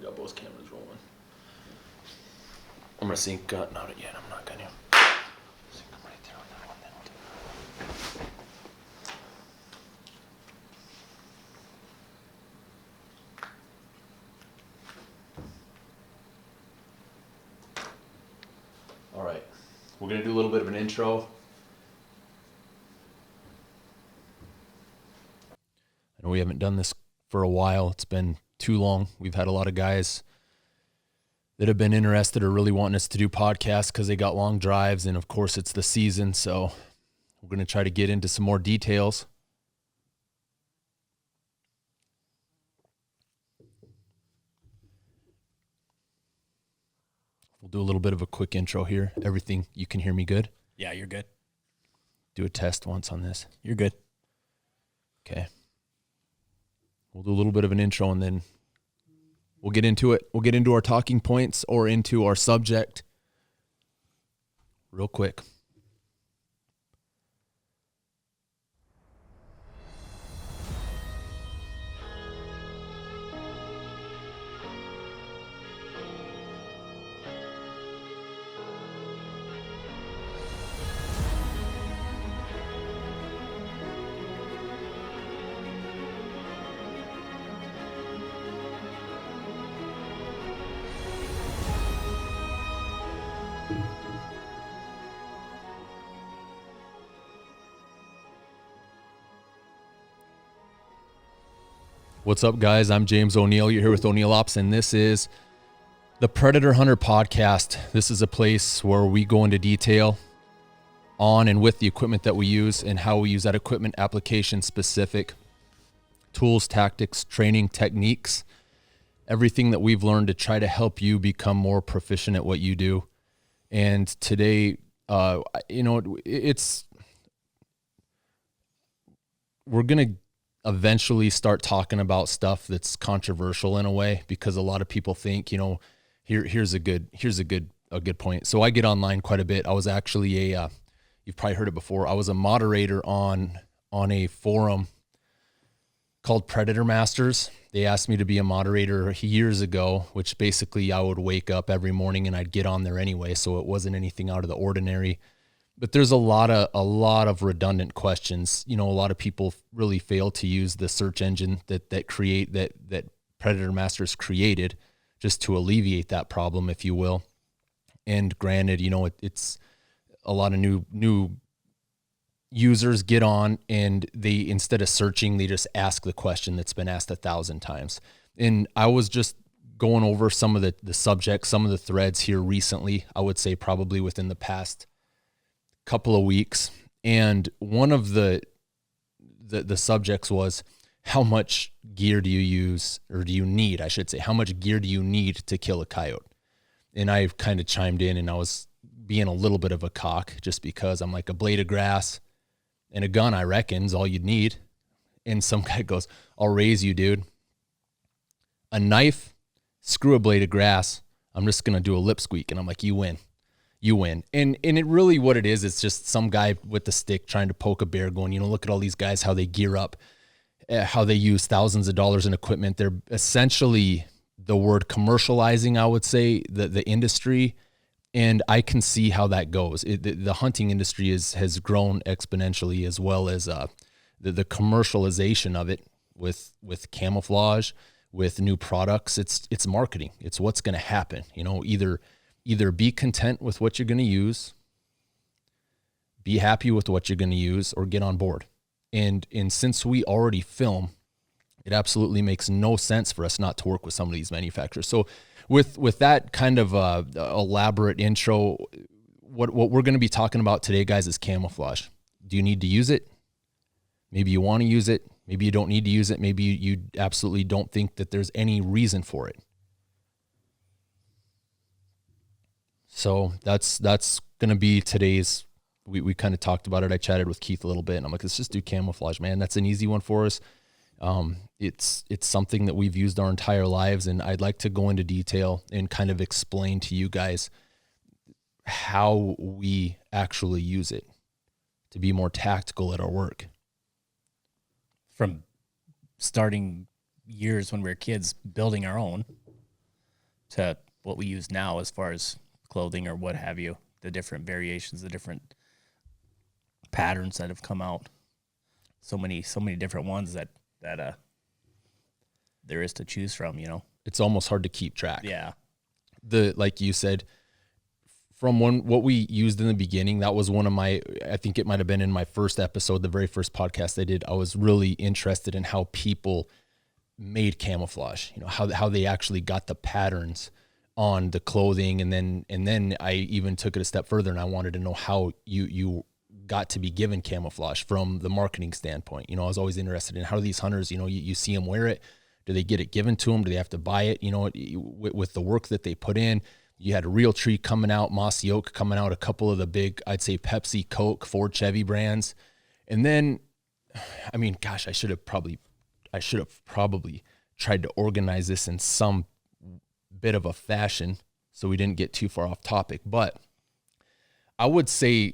got both cameras rolling. I'm gonna sync. Not it yet. I'm not gonna. Sync them right there on that one. Then I'll do that. All right, we're gonna do a little bit of an intro. I know we haven't done this for a while. It's been too long. We've had a lot of guys that have been interested or really wanting us to do podcasts because they got long drives, and of course it's the season, so we're going to try to get into some more details. We'll do a little bit of a quick intro here. Everything, you can hear me good? Yeah, you're good. Do a test once on this. You're good. Okay. We'll do a little bit of an intro and then we'll get into it. We'll get into our talking points or into our subject real quick. What's up, guys? I'm James O'Neill. You're here with O'Neill Ops, and this is the Predator Hunter Podcast. This is a place where we go into detail on and with the equipment that we use and how we use that equipment, application specific tools, tactics, training, techniques, everything that we've learned to try to help you become more proficient at what you do. And today, we're going to eventually start talking about stuff that's controversial in a way, because a lot of people think, here's a good point. So I get online quite a bit. I was actually you've probably heard it before. I was a moderator on a forum called Predator Masters. They asked me to be a moderator years ago, which basically I would wake up every morning and I'd get on there anyway. So it wasn't anything out of the ordinary. But there's a lot of redundant questions. A lot of people really fail to use the search engine that Predator Masters created just to alleviate that problem, if you will. And granted, it's a lot of new users get on and they, instead of searching, they just ask the question that's been asked 1,000 times. And I was just going over some of the subjects, some of the threads here recently, I would say probably within the past couple of weeks, and one of the subjects was, how much gear do you use, or do you need, I should say, how much gear do you need to kill a coyote? And I kind of chimed in, and I was being a little bit of a cock just because I'm like, a blade of grass and a gun, I reckon, is all you'd need. And some guy goes, I'll raise you, dude. A knife, screw a blade of grass, I'm just going to do a lip squeak. And I'm like, you win. And it really, what it is, it's just some guy with the stick trying to poke a bear going, look at all these guys, how they gear up, how they use thousands of dollars in equipment. They're essentially, the word commercializing, I would say, the industry. And I can see how that goes. The hunting industry has grown exponentially, as well as the commercialization of it with camouflage, with new products. It's marketing. It's what's going to happen. Either be content with what you're going to use, be happy with what you're going to use, or get on board. And since we already film, it absolutely makes no sense for us not to work with some of these manufacturers. So with that kind of elaborate intro, what we're going to be talking about today, guys, is camouflage. Do you need to use it? Maybe you want to use it. Maybe you don't need to use it. Maybe you absolutely don't think that there's any reason for it. So that's going to be today's, we kind of talked about it. I chatted with Keith a little bit, and I'm like, let's just do camouflage, man. That's an easy one for us. It's something that we've used our entire lives, and I'd like to go into detail and kind of explain to you guys how we actually use it to be more tactical at our work. From starting years when we were kids, building our own, to what we use now as far as clothing or what have you, the different variations, the different patterns that have come out. So many different ones that there is to choose from, you know. It's almost hard to keep track. Yeah. Like you said, from what we used in the beginning, that was one of my, I think it might've been in my first episode, the very first podcast I did. I was really interested in how people made camouflage, you know, how they actually got the patterns on the clothing. And then I even took it a step further and I wanted to know how you got to be given camouflage from the marketing standpoint. You know, I was always interested in how do these hunters, you know, you see them wear it. Do they get it given to them? Do they have to buy it? You know, with the work that they put in. You had a Real Tree coming out, Mossy Oak coming out, a couple of the big, I'd say Pepsi, Coke, Ford, Chevy brands. And then, I mean, gosh, I should have probably tried to organize this in some bit of a fashion so we didn't get too far off topic. But I would say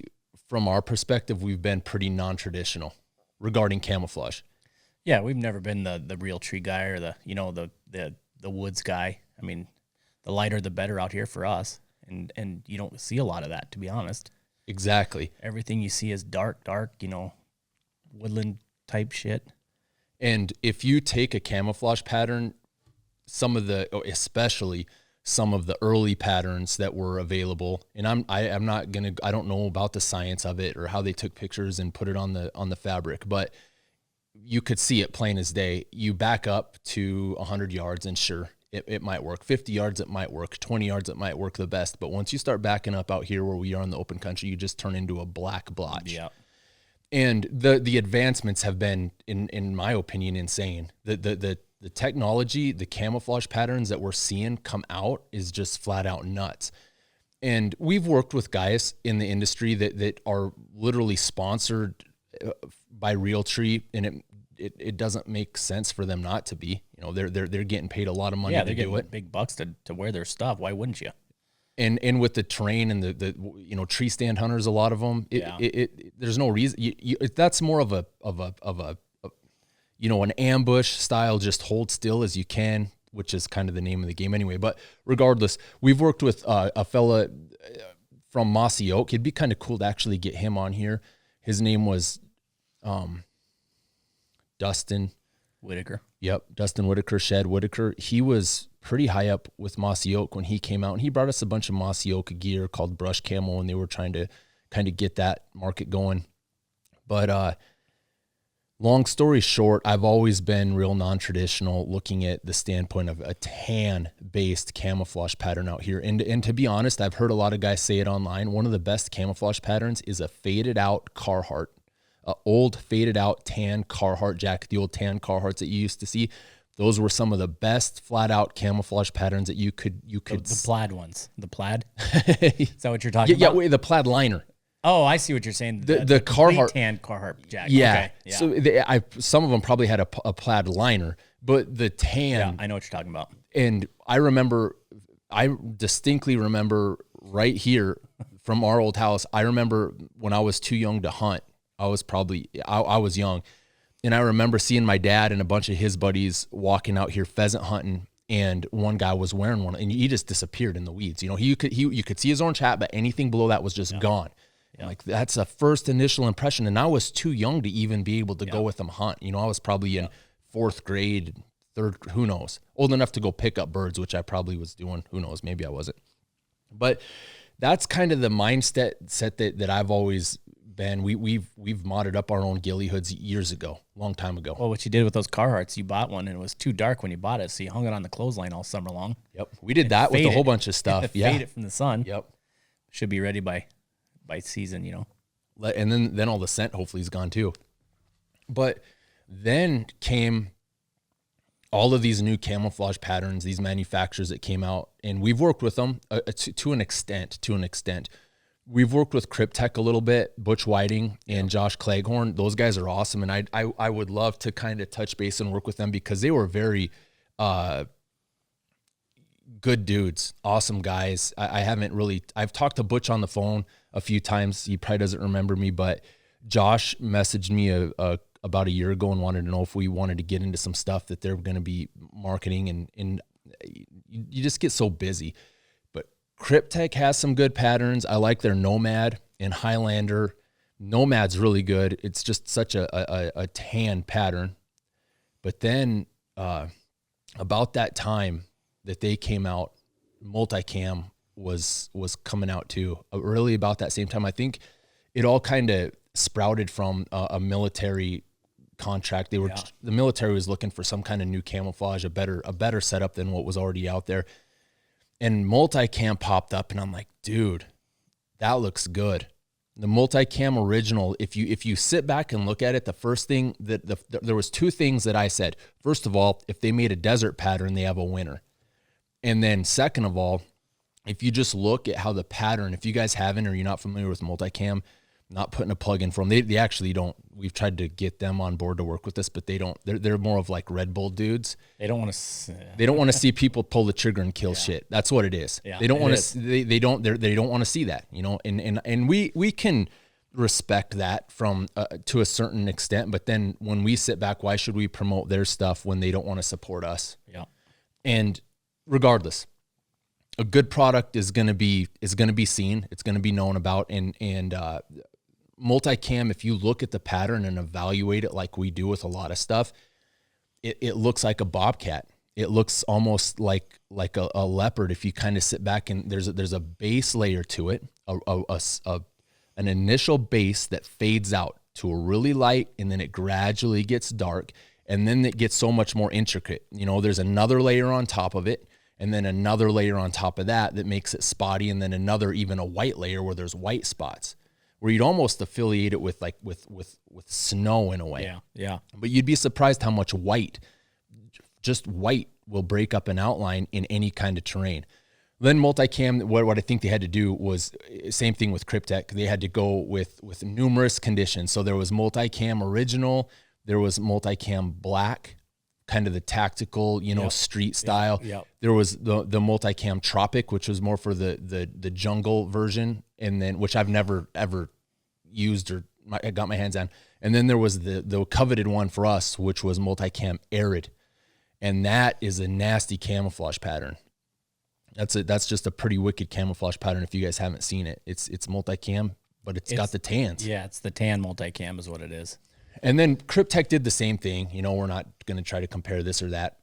from our perspective, we've been pretty non-traditional regarding camouflage. Yeah, we've never been the Real Tree guy or the woods guy. I mean, the lighter the better out here for us, and you don't see a lot of that, to be honest. Exactly. Everything you see is dark, you know, woodland type shit. And if you take a camouflage pattern, especially some of the early patterns that were available, and I don't know about the science of it or how they took pictures and put it on the fabric, but you could see it plain as day. You back up to 100 yards and sure, it might work. 50 yards, it might work. 20 yards, it might work the best. But once you start backing up out here where we are in the open country, you just turn into a black blotch. Yeah. And the advancements have been, in my opinion, insane. The technology, the camouflage patterns that we're seeing come out is just flat out nuts. And we've worked with guys in the industry that are literally sponsored by Real Tree, and it doesn't make sense for them not to be. You know, they're getting paid a lot of money to do it. Big bucks to wear their stuff. Why wouldn't you? And with the terrain and the you know, tree stand hunters, a lot of them, there's no reason. That's more of a you know, an ambush style, just hold still as you can, which is kind of the name of the game anyway. But regardless, we've worked with a fella from Mossy Oak. It'd be kind of cool to actually get him on here. His name was Dustin Whitaker. Yep, Dustin Whitaker, Shed Whitaker. He was pretty high up with Mossy Oak when he came out, and he brought us a bunch of Mossy Oak gear called Brush Camo, and they were trying to kind of get that market going. But long story short, I've always been real non-traditional, looking at the standpoint of a tan-based camouflage pattern out here. And to be honest, I've heard a lot of guys say it online. One of the best camouflage patterns is a faded-out Carhartt. Old faded out tan Carhartt jacket, the old tan Carhartts that you used to see. Those were some of the best flat out camouflage patterns that you could. The plaid ones, the plaid. Is that what you're talking about? Yeah, the plaid liner. Oh, I see what you're saying. The Carhartt tan Carhartt jacket. Yeah. Okay. Yeah. So some of them probably had a plaid liner, but the tan. Yeah, I know what you're talking about. And I distinctly remember right here from our old house. I remember when I was too young to hunt. I was young, and I remember seeing my dad and a bunch of his buddies walking out here pheasant hunting, and one guy was wearing one, and he just disappeared in the weeds. You know, you could see his orange hat, but anything below that was just gone. Yeah. Like, that's a first initial impression, and I was too young to even be able to go with them hunt. You know, I was probably in fourth grade, third, who knows, old enough to go pick up birds, which I probably was doing. Who knows, maybe I wasn't. But that's kind of the mindset that I've always been. We've modded up our own ghillie hoods years ago, long time ago. Well, what you did with those Carhartts, you bought one and it was too dark when you bought it, so you hung it on the clothesline all summer long. Yep, we did that with a whole bunch of stuff. Yeah, fade it from the sun. Yep, should be ready by season, you know. And then all the scent hopefully is gone too. But then came all of these new camouflage patterns, these manufacturers that came out, and we've worked with them to an extent. We've worked with Cryptek a little bit, Butch Whiting and Josh Cleghorn. Those guys are awesome, and I would love to kind of touch base and work with them because they were very good dudes, awesome guys. I've talked to Butch on the phone a few times. He probably doesn't remember me, but Josh messaged me about a year ago and wanted to know if we wanted to get into some stuff that they're going to be marketing, and you just get so busy. But Cryptek has some good patterns. I like their Nomad and Highlander. Nomad's really good. It's just such a tan pattern. But then about that time that they came out, multicam was coming out too. Really about that same time. I think it all kind of sprouted from a military contract. They were the military was looking for some kind of new camouflage, a better setup than what was already out there. And multicam popped up, and I'm like, dude, that looks good. The multicam original, if you sit back and look at it, the first thing there was two things that I said. First of all, if they made a desert pattern, they have a winner. And then second of all, if you just look at how the pattern, if you guys haven't or you're not familiar with multicam, not putting a plug in for them. They actually don't. We've tried to get them on board to work with us, but they don't. They're more of like Red Bull dudes. They don't want to. They don't want to see people pull the trigger and kill shit. That's what it is. Yeah, they don't want to. They don't want to see that. You know, and we can respect that from to a certain extent. But then when we sit back, why should we promote their stuff when they don't want to support us? Yeah. And regardless, a good product is going to be seen. It's going to be known about, and multicam, if you look at the pattern and evaluate it like we do with a lot of stuff, it looks like a bobcat. It looks almost like a leopard if you kind of sit back, and there's a base layer to it, an initial base that fades out to a really light, and then it gradually gets dark, and then it gets so much more intricate. You know, there's another layer on top of it, and then another layer on top of that makes it spotty, and then another, even a white layer where there's white spots, where you'd almost affiliate it with snow in a way. Yeah, yeah. But you'd be surprised how much just white will break up an outline in any kind of terrain. Then multicam, what I think they had to do was same thing with Cryptek. They had to go with numerous conditions. So there was multicam original, there was multicam black, kind of the tactical, street style. Yep. There was the multicam tropic, which was more for the jungle version, and then which I've never ever used or got my hands on. And then there was the coveted one for us, which was multicam arid, and that is a nasty camouflage pattern. That's just a pretty wicked camouflage pattern. If you guys haven't seen it, it's multicam, but it's got the tans. Yeah, it's the tan multicam is what it is. And then Cryptek did the same thing. You know, we're not going to try to compare this or that.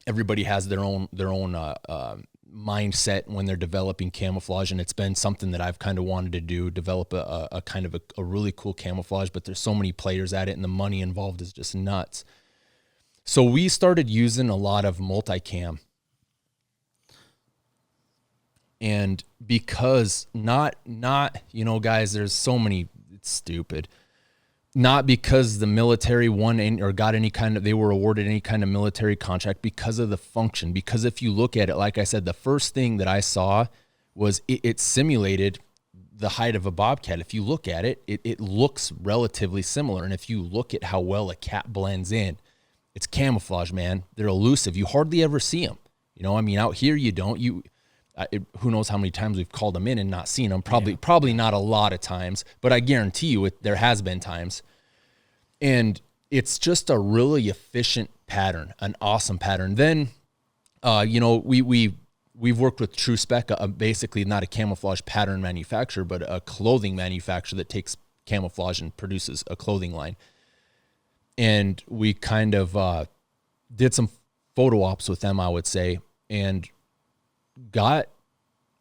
Everybody has their own mindset when they're developing camouflage, and it's been something that I've kind of wanted to do, develop a kind of a really cool camouflage, but there's so many players at it, and the money involved is just nuts. So we started using a lot of multicam. And because not guys, there's so many, it's stupid. Not because the military won or got they were awarded any kind of military contract, because of the function. Because if you look at it, like I said, the first thing that I saw was it simulated the height of a bobcat. If you look at it, it looks relatively similar. And if you look at how well a cat blends in, it's camouflage, man. They're elusive. You hardly ever see them. Out here you don't. Who knows how many times we've called them in and not seen them. Probably not a lot of times, but I guarantee you there has been times. And it's just a really efficient pattern, an awesome pattern. Then, we've worked with True Spec, basically not a camouflage pattern manufacturer, but a clothing manufacturer that takes camouflage and produces a clothing line. And we kind of did some photo ops with them, I would say, and got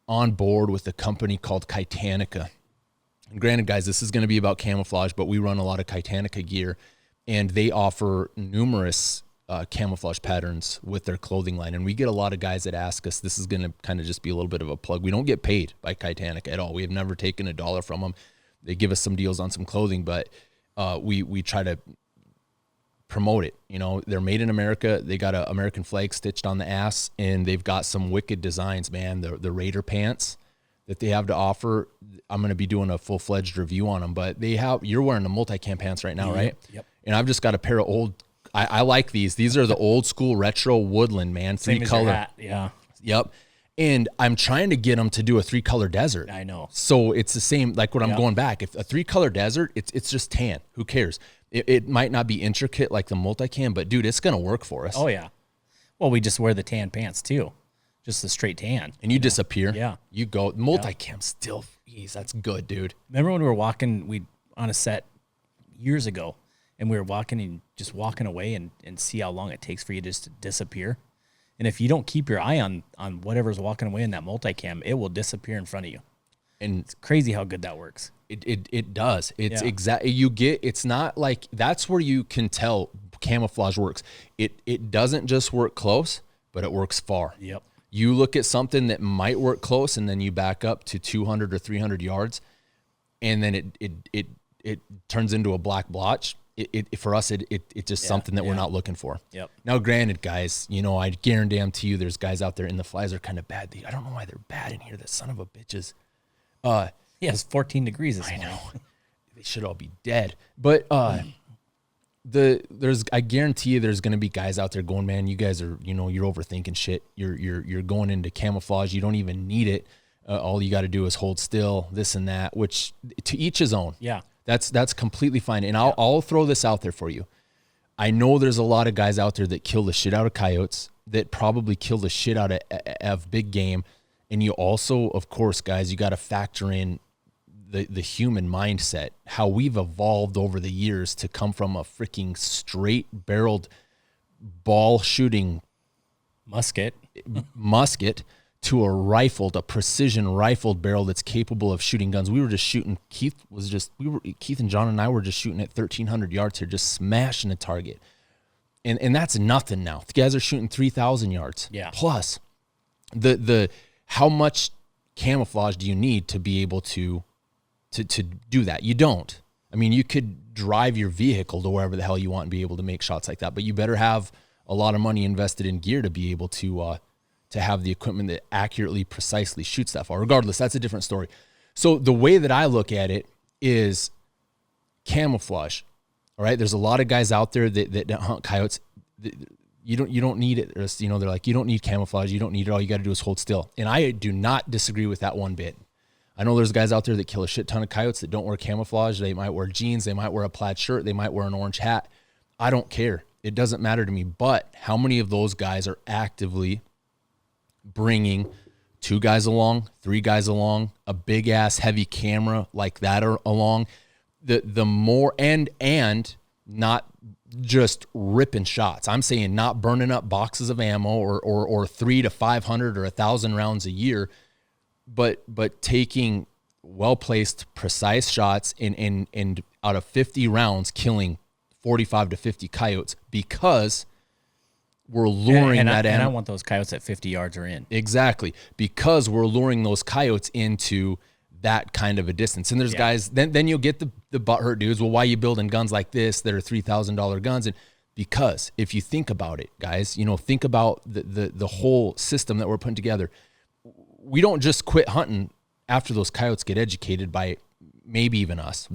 on board with a company called Titanica. And granted, guys, this is going to be about camouflage, but we run a lot of Titanica gear, and they offer numerous camouflage patterns with their clothing line. And we get a lot of guys that ask us, this is going to kind of just be a little bit of a plug. We don't get paid by Titanica at all. We have never taken $1 from them. They give us some deals on some clothing, but we try to promote it. They're made in America. They got an American flag stitched on the ass, and they've got some wicked designs, man. The Raider pants that they have to offer, I'm going to be doing a full-fledged review on them, but you're wearing the multicam pants right now, right? Yep. And I've just got a pair of old, I like these. These are the old school retro woodland, man. Same as your 3-color. hat. Yeah. Yep. And I'm trying to get them to do a 3-color desert. I know. So it's the same, like what I'm going back. If a 3-color desert, it's just tan. Who cares? It might not be intricate like the multicam, but dude, it's going to work for us. Oh yeah. Well, we just wear the tan pants too. just a straight tan. And you disappear. Yeah. You go. Multicam still, geez, that's good, dude. Remember when we were walking on a set years ago, and we were walking and just walking away and see how long it takes for you just to disappear? And if you don't keep your eye on whatever's walking away in that multicam, it will disappear in front of you. And it's crazy how good that works. It does. It's exactly, it's not like, that's where you can tell camouflage works. It doesn't just work close, but it works far. Yep. You look at something that might work close, and then you back up to 200 or 300 yards, and then it turns into a black blotch. For us, it's just something that we're not looking for. Yep. Now, granted, guys, I guarantee you there's guys out there, and the flies are kind of bad. I don't know why they're bad in here. The son of a bitches. It's 14 degrees this morning. I know. They should all be dead. But I guarantee you there's going to be guys out there going, man, you guys are, you're overthinking shit. You're going into camouflage. You don't even need it. All you got to do is hold still, this and that, which to each his own. Yeah. That's completely fine. And I'll throw this out there for you. I know there's a lot of guys out there that kill the shit out of coyotes, that probably kill the shit out of big game. And you also, of course, guys, you got to factor in the human mindset, how we've evolved over the years to come from a freaking straight barreled ball shooting musket to a precision rifled barrel that's capable of shooting guns. We were just shooting. Keith and John and I were just shooting at 1,300 yards here, just smashing a target. And that's nothing now. The guys are shooting 3,000 yards. Yeah. Plus the how much camouflage do you need to be able to do that? You don't. I mean, you could drive your vehicle to wherever the hell you want and be able to make shots like that, but you better have a lot of money invested in gear to be able to have the equipment that accurately, precisely shoots that far. Regardless, that's a different story. So the way that I look at it is camouflage. All right. There's a lot of guys out there that hunt coyotes. You don't need it. They're like, you don't need camouflage. You don't need it. All you got to do is hold still. And I do not disagree with that one bit. I know there's guys out there that kill a shit ton of coyotes that don't wear camouflage. They might wear jeans. They might wear a plaid shirt. They might wear an orange hat. I don't care. It doesn't matter to me. But how many of those guys are actively bringing 2 guys along, 3 guys along, a big ass heavy camera like that along? The more and not just ripping shots. I'm saying not burning up boxes of ammo or 300 to 500 or 1,000 rounds a year, but taking well-placed, precise shots and out of 50 rounds, killing 45 to 50 coyotes, because we're luring that animal. And I want those coyotes at 50 yards or in. Exactly. Because we're luring those coyotes into that kind of a distance. And there's guys, then you'll get the butthurt dudes. Well, why are you building guns like this that are $3,000 guns? And because if you think about it, guys, think about the whole system that we're putting together. We don't just quit hunting after those coyotes get educated by maybe even us.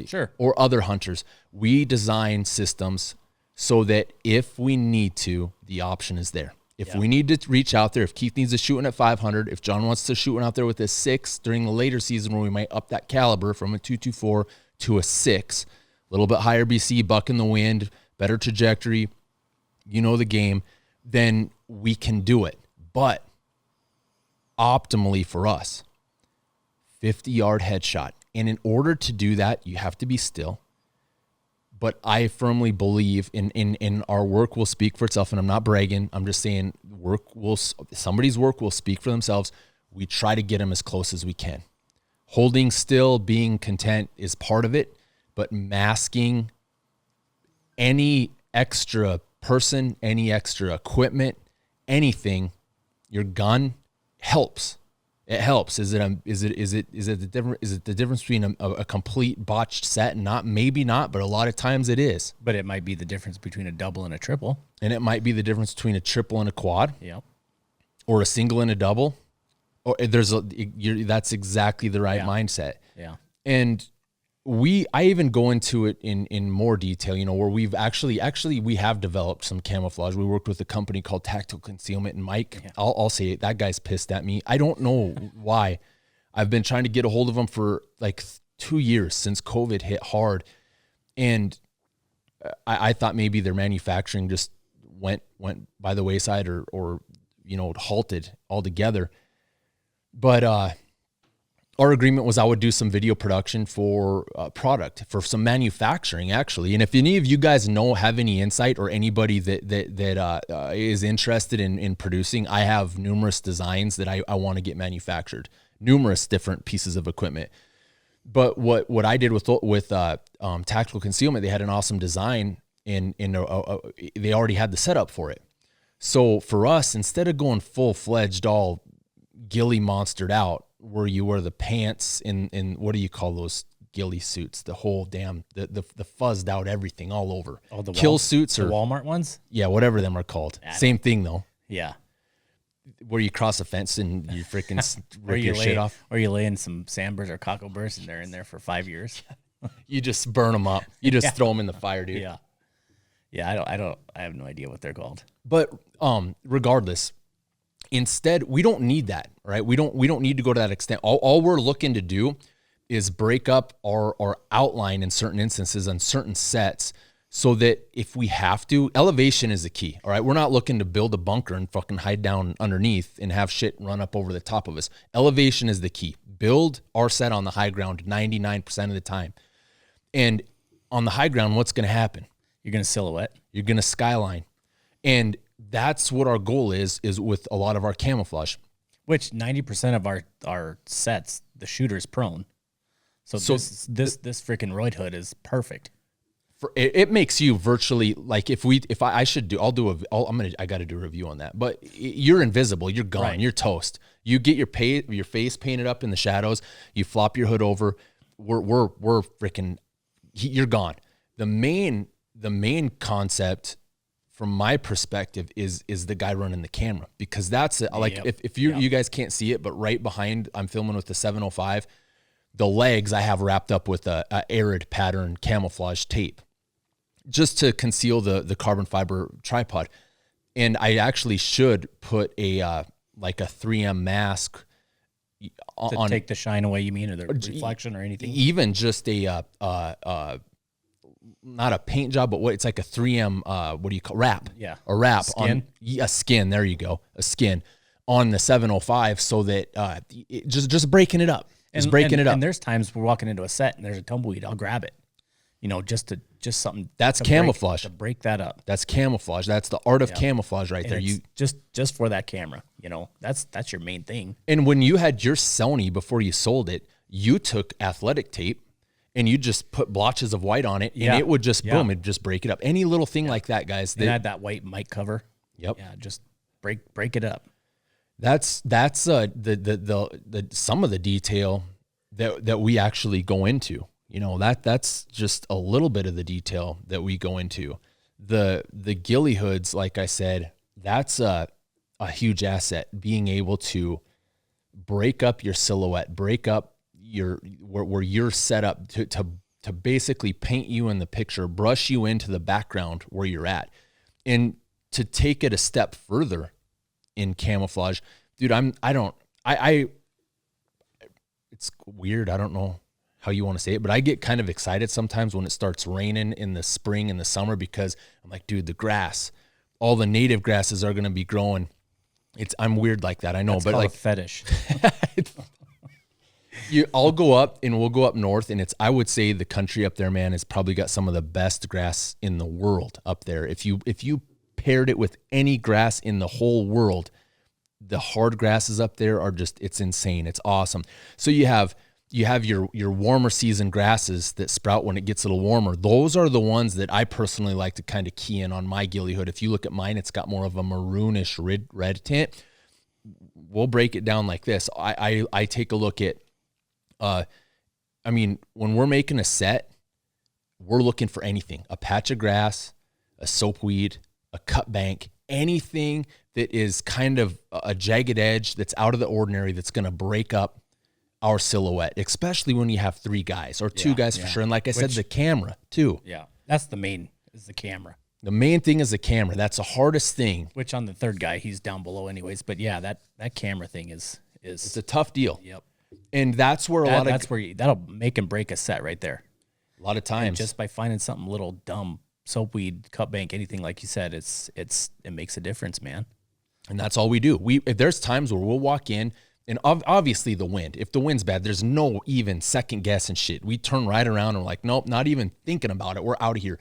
Sure. Or other hunters. We design systems so that if we need to, the option is there. If we need to reach out there, if Keith needs to shoot one at 500, if John wants to shoot one out there with a 6 during the later season where we might up that caliber from a 224 to a 6, a little bit higher BC, buck in the wind, better trajectory, the game, then we can do it. But optimally for us, 50-yard headshot. And in order to do that, you have to be still. But I firmly believe in our work will speak for itself, and I'm not bragging. I'm just saying somebody's work will speak for themselves. We try to get them as close as we can. Holding still, being content is part of it, but masking any extra person, any extra equipment, anything, your gun helps. It helps. Is it the difference between a complete botched set and not? Maybe not, but a lot of times it is. But it might be the difference between a double and a triple. And it might be the difference between a triple and a quad. Yeah. Or a single and a double. Or that's exactly the right mindset. Yeah. And I even go into it in more detail, where we've actually we have developed some camouflage. We worked with a company called Tactical Concealment, and Mike, I'll say it, that guy's pissed at me. I don't know why. I've been trying to get a hold of him for like 2 years since COVID hit hard. And I thought maybe their manufacturing just went by the wayside or halted altogether. But our agreement was I would do some video production for product, for some manufacturing, actually. And if any of you guys have any insight, or anybody that is interested in producing, I have numerous designs that I want to get manufactured, numerous different pieces of equipment. But what I did with Tactical Concealment, they had an awesome design, and they already had the setup for it. So for us, instead of going full-fledged all ghillie monstered out, where you wear the pants in what do you call those ghillie suits? The whole damn the fuzzed out everything all over. Oh, the kill suits, or the Walmart ones? Yeah, whatever them are called. Same thing though. Yeah. Where you cross a fence and you freaking rip your shit off. Or you lay in some sandburs or cockleburrs, and they're in there for 5 years. You just burn them up. You just throw them in the fire, dude. Yeah. Yeah, I have no idea what they're called. But regardless, instead, we don't need that, right? We don't need to go to that extent. All we're looking to do is break up our outline in certain instances on certain sets, so that if we have to, elevation is the key. All right. We're not looking to build a bunker and fucking hide down underneath and have shit run up over the top of us. Elevation is the key. Build our set on the high ground 99% of the time. And on the high ground, what's going to happen? You're going to silhouette. You're going to skyline. And that's what our goal is with a lot of our camouflage. Which 90% of our sets, the shooter's prone. So this freaking Royd hood is perfect. It makes you virtually, like, I got to do a review on that. But you're invisible. You're gone. Right. You're toast. You get your face painted up in the shadows. You flop your hood over. We're freaking. You're gone. The main concept, from my perspective, is the guy running the camera, because that's it. Like, if you guys can't see it, but right behind, I'm filming with the 705. The legs I have wrapped up with a arid pattern camouflage tape, just to conceal the carbon fiber tripod. And I actually should put a 3M mask to take the shine away, you mean, or the reflection or anything? Even just a not a paint job, but it's like a 3M, what do you call, wrap? Yeah. A wrap. Skin? A skin, there you go. A skin on the 705, so that just breaking it up. And there's times we're walking into a set and there's a tumbleweed, I'll grab it. Just something. That's camouflage. To break that up. That's camouflage. That's the art of camouflage right there. You just for that camera, that's your main thing. And when you had your Sony before you sold it, you took athletic tape and you just put blotches of white on it, and it would just boom, it'd just break it up. Any little thing like that, guys. They had that white mic cover. Yep. Yeah, just break it up. That's the some of the detail that we actually go into. That's just a little bit of the detail that we go into. The ghillie hoods, like I said, that's a huge asset. Being able to break up your silhouette, break up where you're set up to basically paint you in the picture, brush you into the background where you're at, and to take it a step further in camouflage, dude. It's weird. I don't know how you want to say it, but I get kind of excited sometimes when it starts raining in the spring and the summer, because I'm like, dude, the grass, all the native grasses are going to be growing. I'm weird like that. I know, but like a fetish. I'll go up, and we'll go up north, and I would say the country up there, man, has probably got some of the best grass in the world up there. If you paired it with any grass in the whole world, the hard grasses up there are it's insane. It's awesome. So you have your warmer season grasses that sprout when it gets a little warmer. Those are the ones that I personally like to kind of key in on my ghillie hood. If you look at mine, it's got more of a maroonish red tint. We'll break it down like this. I take a look at, when we're making a set, we're looking for anything: a patch of grass, a soapweed, a cut bank, anything that is kind of a jagged edge that's out of the ordinary, that's going to break up our silhouette, especially when you have 3 guys or 2 guys for sure. And like I said, the camera too. Yeah, that's the main, is the camera. The main thing is the camera. That's the hardest thing. Which on the 3rd guy, he's down below anyways. But yeah, that camera thing is it's a tough deal. Yep. And that's where that'll make and break a set right there. A lot of times, and just by finding something little dumb, soapweed, cut bank, anything like you said, it makes a difference, man. And that's all we do. If there's times where we'll walk in, and obviously the wind. If the wind's bad, there's no even second guess and shit. We turn right around and we're like, nope, not even thinking about it. We're out of here.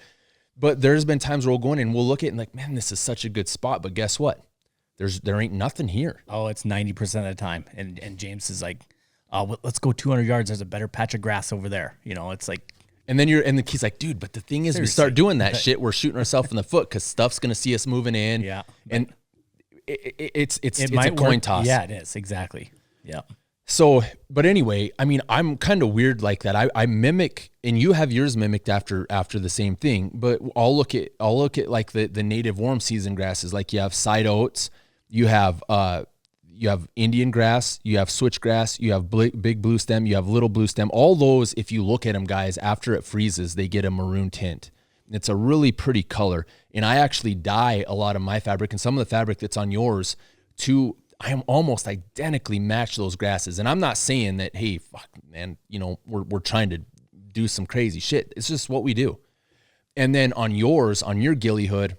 But there's been times where we'll go in and we'll look at it and like, man, this is such a good spot. But guess what? There ain't nothing here. Oh, it's 90% of the time. And James is like, let's go 200 yards. There's a better patch of grass over there. You know, it's like. And then he's like, dude, but the thing is, we start doing that shit. We're shooting ourselves in the foot because stuff's going to see us moving in. Yeah. And it's a coin toss. Yeah, it is. Exactly. Yeah. So, but anyway, I mean, I'm kind of weird like that. I mimic, and you have yours mimicked after the same thing. But I'll look at like the native warm season grasses. Like you have side oats, you have Indian grass, you have switchgrass, you have big blue stem, you have little blue stem. All those, if you look at them, guys, after it freezes, they get a maroon tint. It's a really pretty color. And I actually dye a lot of my fabric and some of the fabric that's on yours I am almost identically match those grasses. And I'm not saying that, hey, fuck, man, you know, we're trying to do some crazy shit. It's just what we do. And then on yours, on your ghillie hood,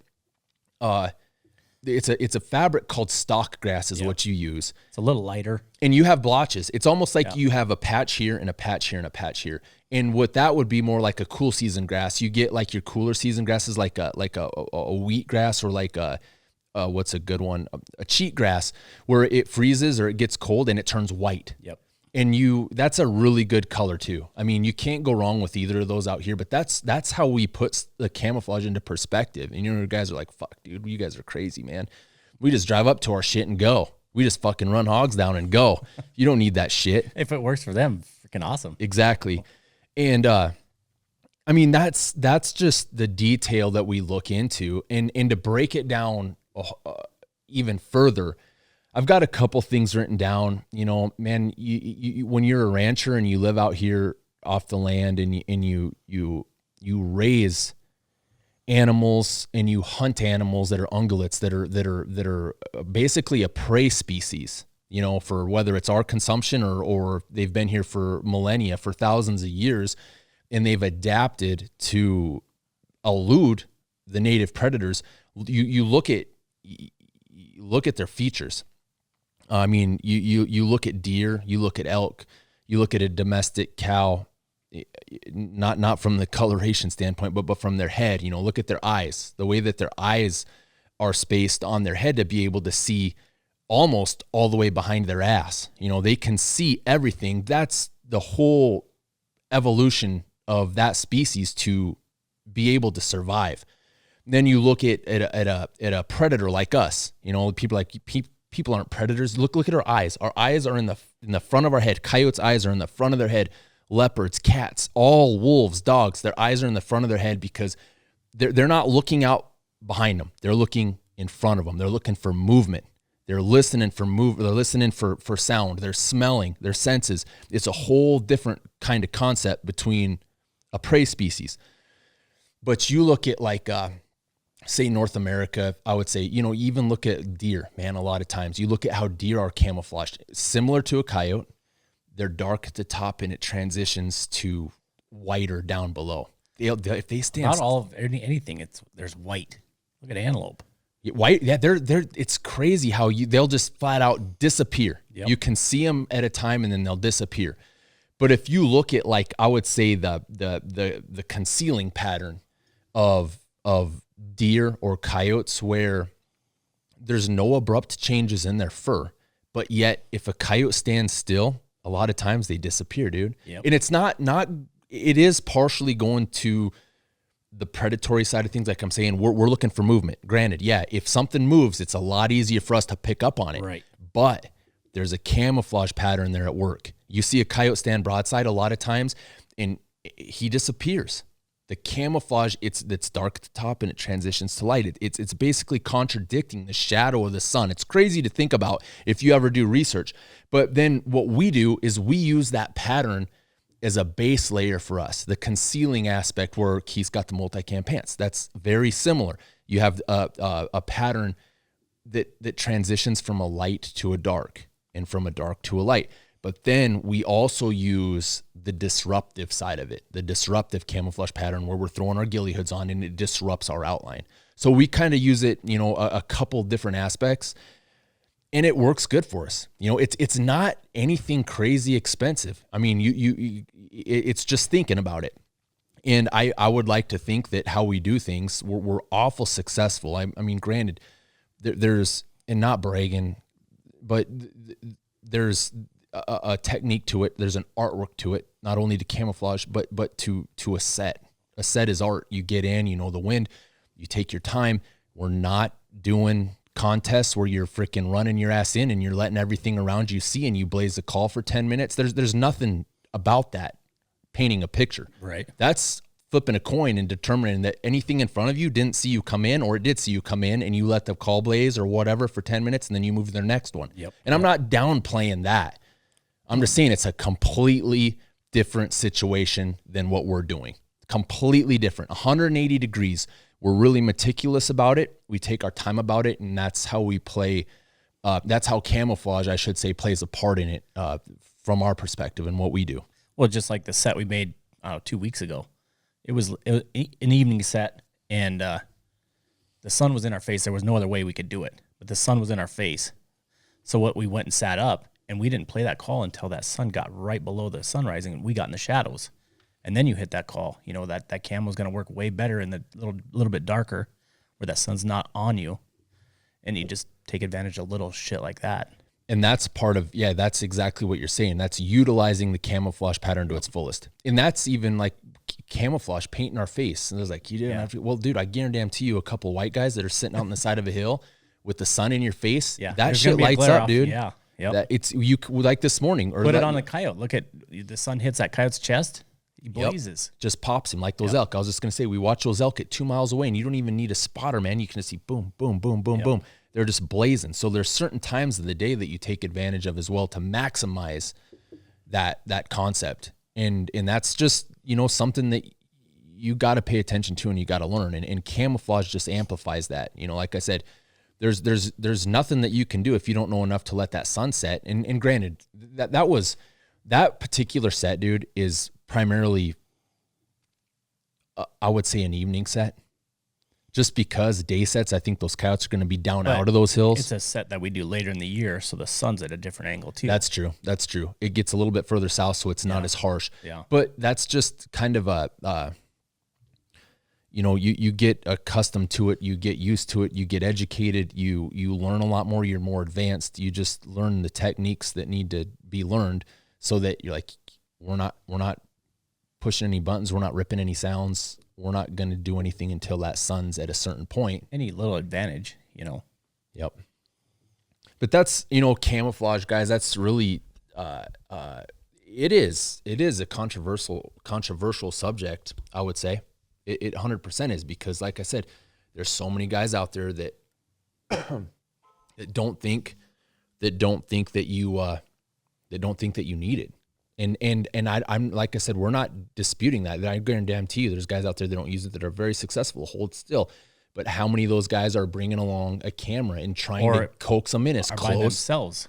it's a fabric called stock grass is what you use. It's a little lighter. And you have blotches. It's almost like you have a patch here and a patch here and a patch here. And what that would be more like a cool season grass. You get like your cooler season grasses, like a wheat grass, or like what's a good one? A cheat grass, where it freezes or it gets cold and it turns white. Yep. And that's a really good color too. I mean, you can't go wrong with either of those out here, but that's how we put the camouflage into perspective. And you guys are like, fuck, dude, you guys are crazy, man. We just drive up to our shit and go. We just fucking run hogs down and go. You don't need that shit. If it works for them, freaking awesome. Exactly. And, I mean, that's just the detail that we look into, and to break it down even further, I've got a couple things written down. You know, man, you when you're a rancher and you live out here off the land, and you raise animals and you hunt animals that are ungulates that are basically a prey species. You know, for whether it's our consumption or they've been here for millennia, for thousands of years, and they've adapted to elude the native predators. You look at their features. I mean, you look at deer, you look at elk, you look at a domestic cow, not from the coloration standpoint, but from their head. You know, look at their eyes, the way that their eyes are spaced on their head to be able to see almost all the way behind their ass. You know, they can see everything. That's the whole evolution of that species to be able to survive. Then you look at a predator like us. You know, people aren't predators. Look at our eyes. Our eyes are in the front of our head. Coyotes' eyes are in the front of their head. Leopards, cats, all wolves, dogs, their eyes are in the front of their head because they're not looking out behind them. They're looking in front of them. They're looking for movement. They're listening for They're listening for sound. They're smelling. Their senses. It's a whole different kind of concept between a prey species. But you look at like, say North America, I would say, you know, even look at deer, man, a lot of times. You look at how deer are camouflaged. Similar to a coyote, they're dark at the top and it transitions to whiter down below. If they stand... Not all of anything, there's white. Look at antelope. White, yeah, they're it's crazy how they'll just flat out disappear. Yep. You can see them at a time and then they'll disappear. But if you look at, like, I would say the concealing pattern of deer or coyotes, where there's no abrupt changes in their fur, but yet if a coyote stands still, a lot of times they disappear, dude. Yep. And it's not it is partially going to the predatory side of things. Like I'm saying, we're looking for movement. Granted, yeah, if something moves, it's a lot easier for us to pick up on it. Right. But there's a camouflage pattern there at work. You see a coyote stand broadside a lot of times and he disappears. The camouflage, it's dark at the top and it transitions to light. It's basically contradicting the shadow of the sun. It's crazy to think about if you ever do research. But then what we do is we use that pattern as a base layer for us. The concealing aspect, where Keith's got the multicam pants, that's very similar. You have a pattern that transitions from a light to a dark and from a dark to a light. But then we also use the disruptive side of it, the disruptive camouflage pattern, where we're throwing our ghillie hoods on and it disrupts our outline. So we kind of use it, you know, a couple different aspects. and it works good for us. You know, it's not anything crazy expensive. I mean, it's just thinking about it. And I would like to think that how we do things, we're awful successful. I mean, granted, there's, and not bragging, but there's a technique to it. There's an artwork to it, not only to camouflage, but to a set. A set is art. You get in, you know the wind, you take your time. We're not doing contests where you're freaking running your ass in and you're letting everything around you see and you blaze a call for 10 minutes. There's nothing about that painting a picture. Right. That's flipping a coin and determining that anything in front of you didn't see you come in, or it did see you come in and you let the call blaze or whatever for 10 minutes and then you move to the next one. Yep. And I'm not downplaying that. I'm just saying it's a completely different situation than what we're doing. Completely different. 180 degrees. We're really meticulous about it. We take our time about it, and that's how we play. That's how camouflage, I should say, plays a part in it from our perspective and what we do. Well, just like the set we made 2 weeks ago. It was an evening set, and the sun was in our face. There was no other way we could do it, but the sun was in our face. So what we went and sat up, and we didn't play that call until that sun got right below the sun rising, and we got in the shadows. And then you hit that call. You know, that camo is going to work way better in the little bit darker where that sun's not on you. And you just take advantage of little shit like that. And that's part of, that's exactly what you're saying. That's utilizing the camouflage pattern to its fullest. And that's even like camouflage paint in our face. And there's like, you didn't have to, well, dude, I guarantee you a couple of white guys that are sitting out on the side of a hill with the sun in your face. Yeah. That shit lights up, dude. Yeah. Yep. That it's, you like this morning. Or put it on a coyote. Look at the sun hits that coyote's chest. He blazes. Yep. Just pops him like those elk. I was just going to say, we watch those elk at 2 miles away and you don't even need a spotter, man. You can just see boom, boom, boom, boom, boom. They're just blazing. So there's certain times of the day that you take advantage of as well to maximize that concept. And that's just, you know, something that you got to pay attention to and you got to learn. And camouflage just amplifies that. You know, like I said, there's nothing that you can do if you don't know enough to let that sun set. And granted, that particular set, dude, is primarily, I would say, an evening set. Just because day sets, I think those coyotes are going to be down out of those hills. It's a set that we do later in the year, so the sun's at a different angle too. That's true. That's true. It gets a little bit further south, so it's not as harsh. Yeah. But that's just kind of you know, you get accustomed to it, you get used to it, you get educated, you learn a lot more, you're more advanced. You just learn the techniques that need to be learned so that you're like, we're not pushing any buttons, we're not ripping any sounds. We're not going to do anything until that sun's at a certain point. Any little advantage, you know. Yep. But that's, you know, camouflage, guys. That's really, it is a controversial subject. I would say it 100% is, because, like I said, there's so many guys out there that that don't think that you need it. And I'm like I said, we're not disputing that. I guarantee you there's guys out there that don't use it that are very successful, hold still. But how many of those guys are bringing along a camera and trying to coax them in as close? By themselves.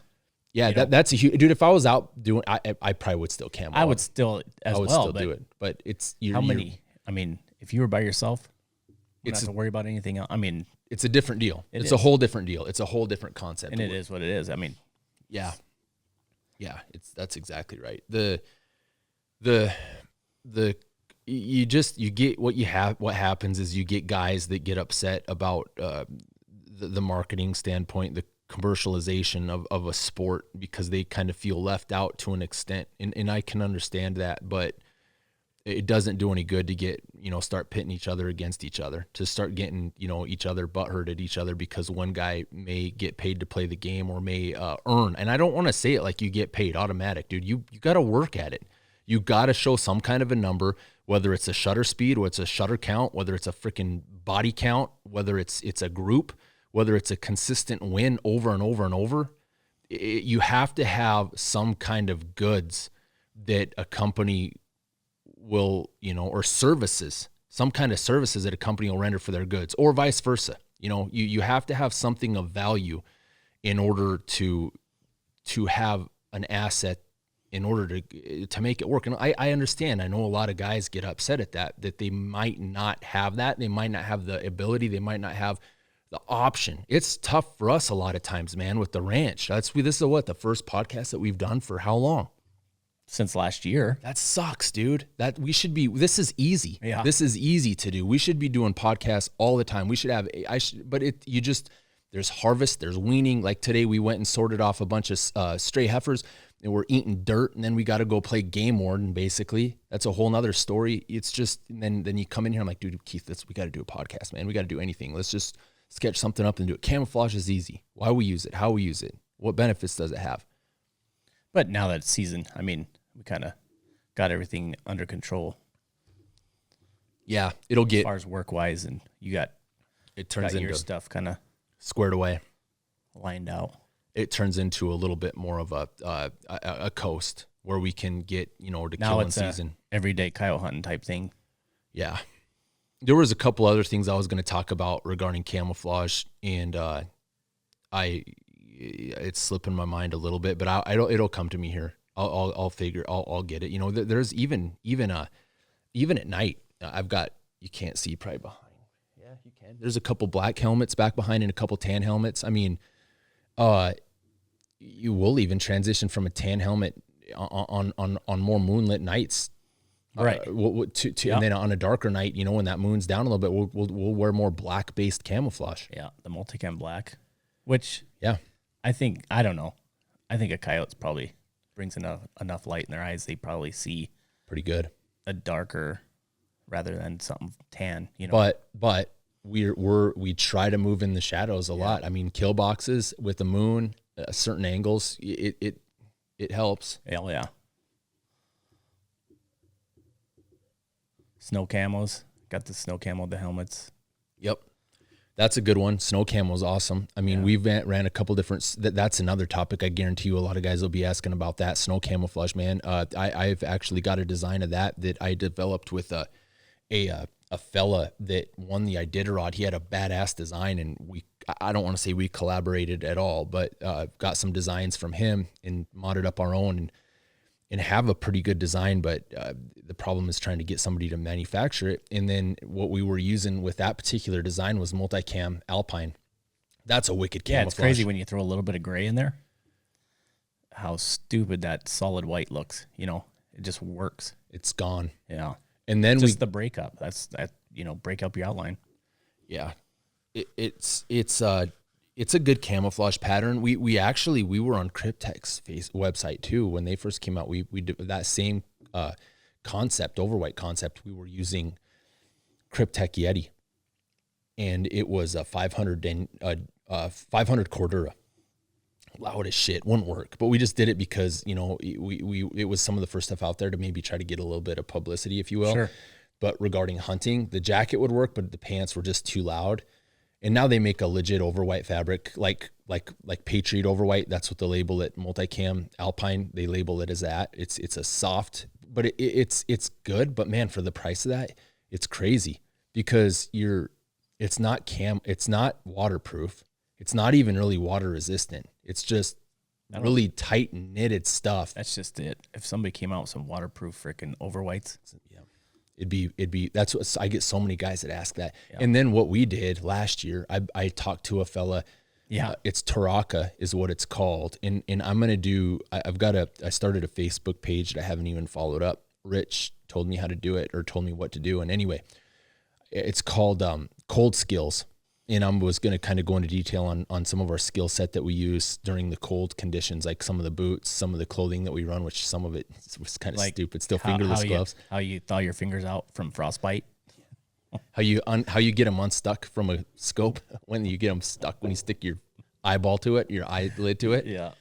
Yeah, that's a huge, dude. If I was out doing, I probably would still camo. I would still do it. But it's how many? I mean, if you were by yourself, you don't have to worry about anything else. I mean, it's a different deal. It's a whole different deal. It's a whole different concept. And it is what it is. I mean, yeah. Yeah, that's exactly right. You get what you have. What happens is you get guys that get upset about the marketing standpoint, the commercialization of a sport, because they kind of feel left out to an extent. And I can understand that, but it doesn't do any good to get, you know, start pitting each other against each other, to start getting, you know, each other butthurt at each other because one guy may get paid to play the game or may earn. And I don't want to say it like you get paid automatic, dude. You got to work at it. You got to show some kind of a number, whether it's a shutter speed, whether it's a shutter count, whether it's a freaking body count, whether it's a group, whether it's a consistent win over and over and over. You have to have some kind of goods that a company will, you know, or services, some kind of services that a company will render for their goods, or vice versa. You know, you have to have something of value in order to have an asset in order to make it work. And I understand. I know a lot of guys get upset at that they might not have that. They might not have the ability. They might not have the option. It's tough for us a lot of times, man, with the ranch. This is the first podcast that we've done for how long? Since last year. That sucks, dude. This is easy. Yeah. This is easy to do. We should be doing podcasts all the time. We should have, there's harvest, there's weaning. Like today we went and sorted off a bunch of stray heifers and we're eating dirt, and then we got to go play game warden. Basically, that's a whole nother story. It's just, and then you come in here. I'm like, dude, Keith, we got to do a podcast, man. We got to do anything. Let's just sketch something up and do it. Camouflage is easy. Why we use it, how we use it, what benefits does it have? But now that it's season, I mean, we kind of got everything under control. Yeah, it'll get as far as work wise, and it turns into your stuff kind of squared away, lined out. It turns into a little bit more of a coast where we can get, to now kill in it's season. Everyday coyote hunting type thing. Yeah. There was a couple other things I was going to talk about regarding camouflage, and it's slipping my mind a little bit, but it'll come to me here. I'll get it. There's even at night, you can't see probably behind. Yeah, you can. There's a couple black helmets back behind and a couple tan helmets. I mean, you will even transition from a tan helmet on more moonlit nights. Right. And then on a darker night, when that moon's down a little bit, we'll wear more black based camouflage. Yeah. The multicam black, which yeah, I don't know. I think a coyote's probably brings enough light in their eyes. They probably see pretty good a darker rather than something tan, But we try to move in the shadows a lot. I mean, kill boxes with the moon, certain angles, it helps. Hell yeah. Snow camos, got the snow camo, the helmets. Yep. That's a good one. Snow camo is awesome. I mean, we've ran a couple different, that's another topic. I guarantee you a lot of guys will be asking about that snow camouflage, man. I've actually got a design of that I developed with a fella that won the Iditarod. He had a badass design, and I don't want to say we collaborated at all, but got some designs from him and modded up our own and have a pretty good design. But the problem is trying to get somebody to manufacture it. And then what we were using with that particular design was multicam Alpine. That's a wicked camouflage. Yeah, it's crazy when you throw a little bit of gray in there, how stupid that solid white looks. It just works. It's gone. Yeah. And then just the breakup. Break up your outline. Yeah. It's a good camouflage pattern. We were on Cryptek's website too when they first came out. We did that same concept, overwhite concept. We were using Cryptek Yeti, and it was a 500 Cordura. Loud as shit, wouldn't work, but we just did it because it was some of the first stuff out there to maybe try to get a little bit of publicity, if you will. Sure. But regarding hunting, the jacket would work, but the pants were just too loud. And now they make a legit overwhite fabric, like Patriot overwhite. That's what they label it. Multicam Alpine, they label it as that. It's a soft, but it's good. But man, for the price of that, it's crazy because it's not waterproof. It's not even really water resistant. It's just really tight knitted stuff. That's just it. If somebody came out with some waterproof freaking overwhites, yeah. It'd be that's what I get so many guys that ask that. Yeah. And then what we did last year, I talked to a fella. Yeah. It's Taraka is what it's called. And I'm going to do, I started a Facebook page that I haven't even followed up. Rich told me how to do it or told me what to do. And anyway, it's called Cold Skills. And I was going to kind of go into detail on some of our skill set that we use during the cold conditions, like some of the boots, some of the clothing that we run, which some of it was kind of stupid. Still fingerless gloves. How you thaw your fingers out from frostbite. How you get them unstuck from a scope when you get them stuck when you stick your eyeball to it, your eyelid to it. Yeah.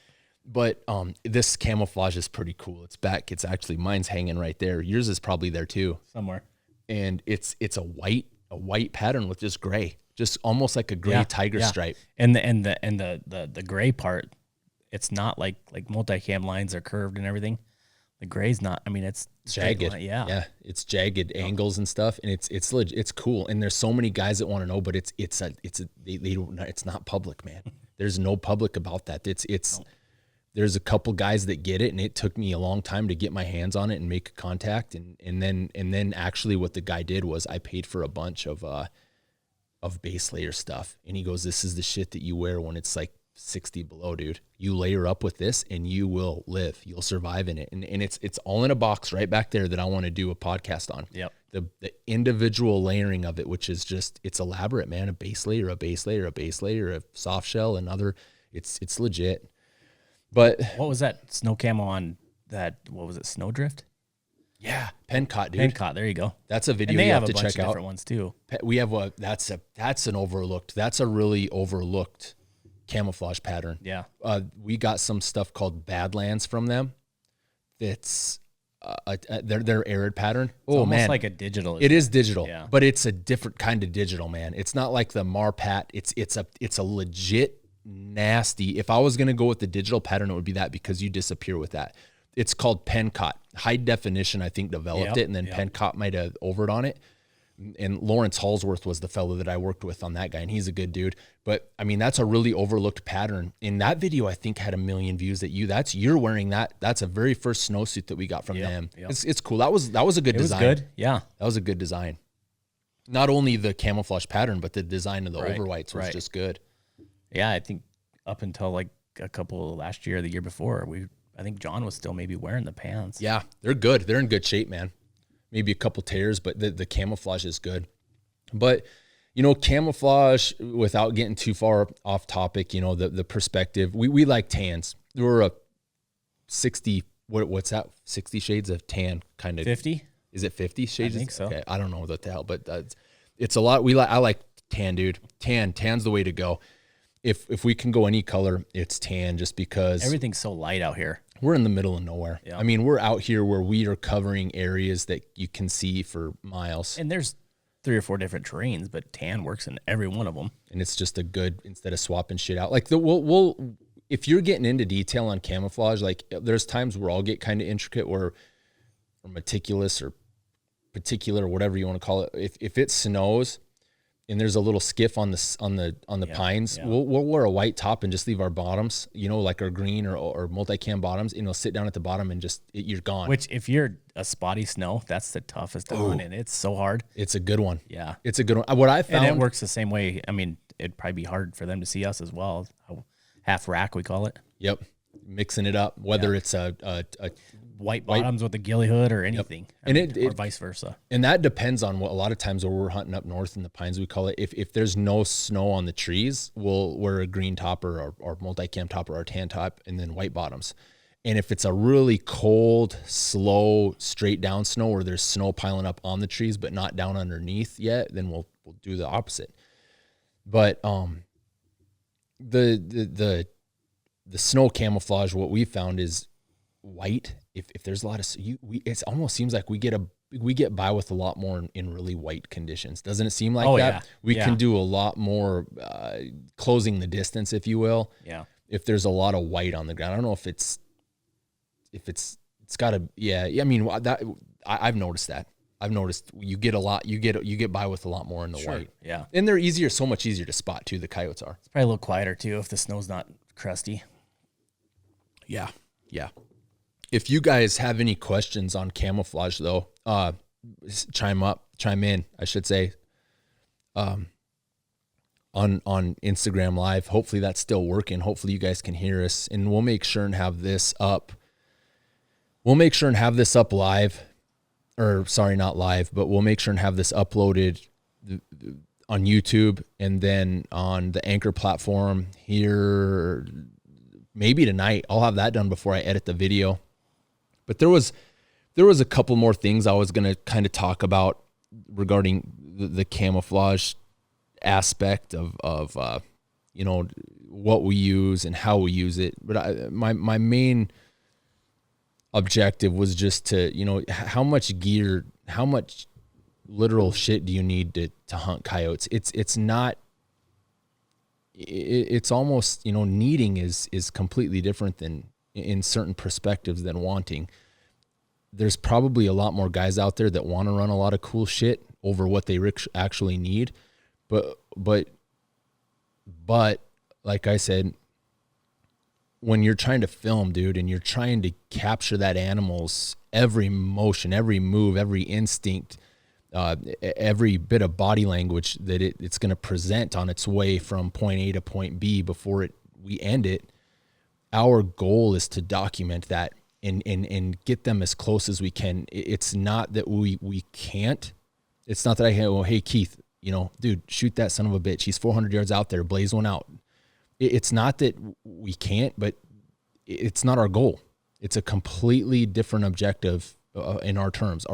But this camouflage is pretty cool. It's back. It's actually, mine's hanging right there. Yours is probably there too. Somewhere. And it's a white pattern with just gray. Just almost like a gray tiger stripe. And the gray part, it's not like multicam lines are curved and everything. The gray's not. I mean, it's jagged. Yeah, it's jagged angles and stuff, and it's cool. And there's so many guys that want to know, but it's not public, man. There's no public about that. There's a couple guys that get it, and it took me a long time to get my hands on it and make contact. And then actually what the guy did was I paid for a bunch of of base layer stuff. And he goes, this is the shit that you wear when it's like 60 below, dude. You layer up with this and you will live. You'll survive in it. And it's all in a box right back there that I want to do a podcast on. Yep. The individual layering of it, which is just, it's elaborate, man. A base layer, a base layer, a base layer, a soft shell, another. It's legit. But what was that snow camo on that? What was it? Snowdrift? Yeah, Pencott, dude. Pencott, there you go. That's a video And they you have have a to bunch check of out. different ones too. We have that's a really overlooked camouflage pattern. Yeah. We got some stuff called Badlands from them. It's their arid pattern. It's almost like a digital. It is digital, Yeah. but it's a different kind of digital, man. It's not like the Marpat. It's a legit nasty. If I was gonna go with the digital pattern, it would be that, because you disappear with that. It's called Pencott. High Definition, I think, developed it, and then Pencott might have overed on it. And Lawrence Hallsworth was the fellow that I worked with on that guy, and he's a good dude. But I mean, that's a really overlooked pattern. In that video, I think had 1 million views. You're wearing that. That's a very first snowsuit that we got from them. Yep. It's cool. That was a good design. It was good. Yeah. That was a good design. Not only the camouflage pattern, but the design of the overwhites was just good. Yeah, I think up until like a couple last year, or the year before, I think John was still maybe wearing the pants. Yeah, they're good. They're in good shape, man. Maybe a couple tears, but the camouflage is good. But, camouflage, without getting too far off topic, the perspective, we like tans. We're a 60, what's that? 60 shades of tan kind of. 50? Is it 50 shades? I think so. Okay, I don't know what the hell, but it's a lot. I like tan, dude. Tan's the way to go. If we can go any color, it's tan, just because Everything's so light out here. we're in the middle of nowhere. Yeah. I mean, we're out here where we are covering areas that you can see for miles. And there's 3 or 4 different terrains, but tan works in every one of them. And it's just a good, instead of swapping shit out. Like we'll if you're getting into detail on camouflage, like there's times where I'll get kind of intricate or meticulous or particular, or whatever you want to call it. If it snows and there's a little skiff on the pines, we'll wear a white top and just leave our bottoms, like our green or multicam bottoms, and it'll sit down at the bottom and you're gone. Which, if you're a spotty snow, that's the toughest to hunt, and it's so hard. It's a good one. Yeah. It's a good one. What I found, And it works the same way. I mean, it'd probably be hard for them to see us as well. Half rack, we call it. Yep. Mixing it up, whether it's a White bottoms with a ghillie hood or anything. Or vice versa. And that depends on what, a lot of times when we're hunting up north in the pines, we call it, if there's no snow on the trees, we'll wear a green topper or multicam topper or tan top, and then white bottoms. And if it's a really cold, slow, straight down snow where there's snow piling up on the trees but not down underneath yet, then we'll do the opposite. But the snow camouflage, what we found is white. If there's a lot of it almost seems like we get by with a lot more in really white conditions. Doesn't it seem like that? Yeah. We can do a lot more closing the distance, if you will. Yeah. If there's a lot of white on the ground. I don't know if it's got to, I mean, I've noticed that. I've noticed you get by with a lot more in the white. Yeah. And they're so much easier to spot too. The coyotes are. It's probably a little quieter too if the snow's not crusty. Yeah. Yeah. If you guys have any questions on camouflage though, chime in, I should say, on Instagram Live. Hopefully that's still working. Hopefully you guys can hear us, and we'll make sure and have this up. We'll make sure and have this up live, or sorry, not live, but we'll make sure and have this uploaded on YouTube and then on the Anchor platform here. Maybe tonight. I'll have that done before I edit the video. But there was a couple more things I was going to kind of talk about regarding the camouflage aspect of what we use and how we use it. But my main objective was just to, how much gear, how much literal shit do you need to hunt coyotes? It's not, it's almost, needing is completely different than in certain perspectives than wanting. There's probably a lot more guys out there that want to run a lot of cool shit over what they actually need. But like I said, when you're trying to film, dude, and you're trying to capture that animal's every motion, every move, every instinct, every bit of body language that it's going to present on its way from point A to point B before we end it. Our goal is to document that and get them as close as we can. It's not that we can't. It's not that I go, hey, Keith, dude, shoot that son of a bitch. He's 400 yards out there. Blaze one out. It's not that we can't, but it's not our goal. It's a completely different objective in our terms.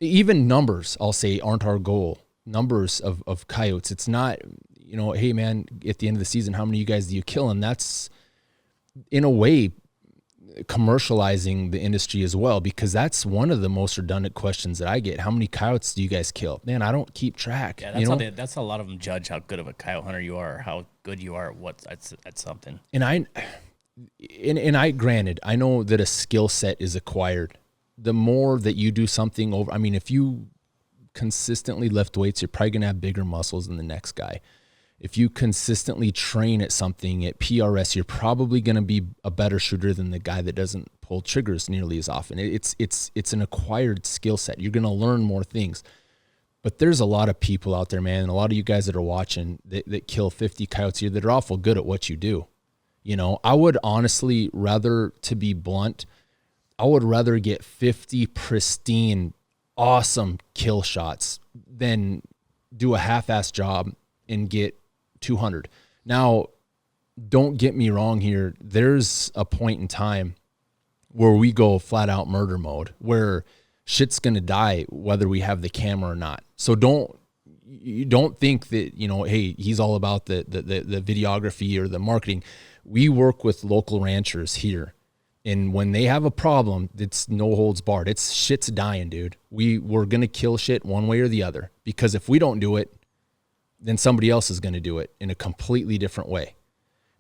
Even numbers, I'll say, aren't our goal. Numbers of coyotes. It's not, hey man, at the end of the season, how many of you guys do you kill? And that's, in a way, commercializing the industry as well, because that's one of the most redundant questions that I get. How many coyotes do you guys kill? Man, I don't keep track. Yeah, that's how a lot of them judge how good of a coyote hunter you are, or how good you are at something. And I granted, I know that a skill set is acquired. The more that you do something over, I mean, if you consistently lift weights, you're probably gonna have bigger muscles than the next guy. If you consistently train at something at PRS, you're probably going to be a better shooter than the guy that doesn't pull triggers nearly as often. It's an acquired skill set. You're going to learn more things. But there's a lot of people out there, man, and a lot of you guys that are watching that kill 50 coyotes here that are awful good at what you do. I would honestly rather, to be blunt, I would rather get 50 pristine, awesome kill shots than do a half-ass job and get 200. Now, don't get me wrong here. There's a point in time where we go flat out murder mode, where shit's going to die whether we have the camera or not. So don't think that, hey, he's all about the videography or the marketing. We work with local ranchers here. And when they have a problem, it's no holds barred. It's shit's dying, dude. We're going to kill shit one way or the other, because if we don't do it, then somebody else is going to do it in a completely different way.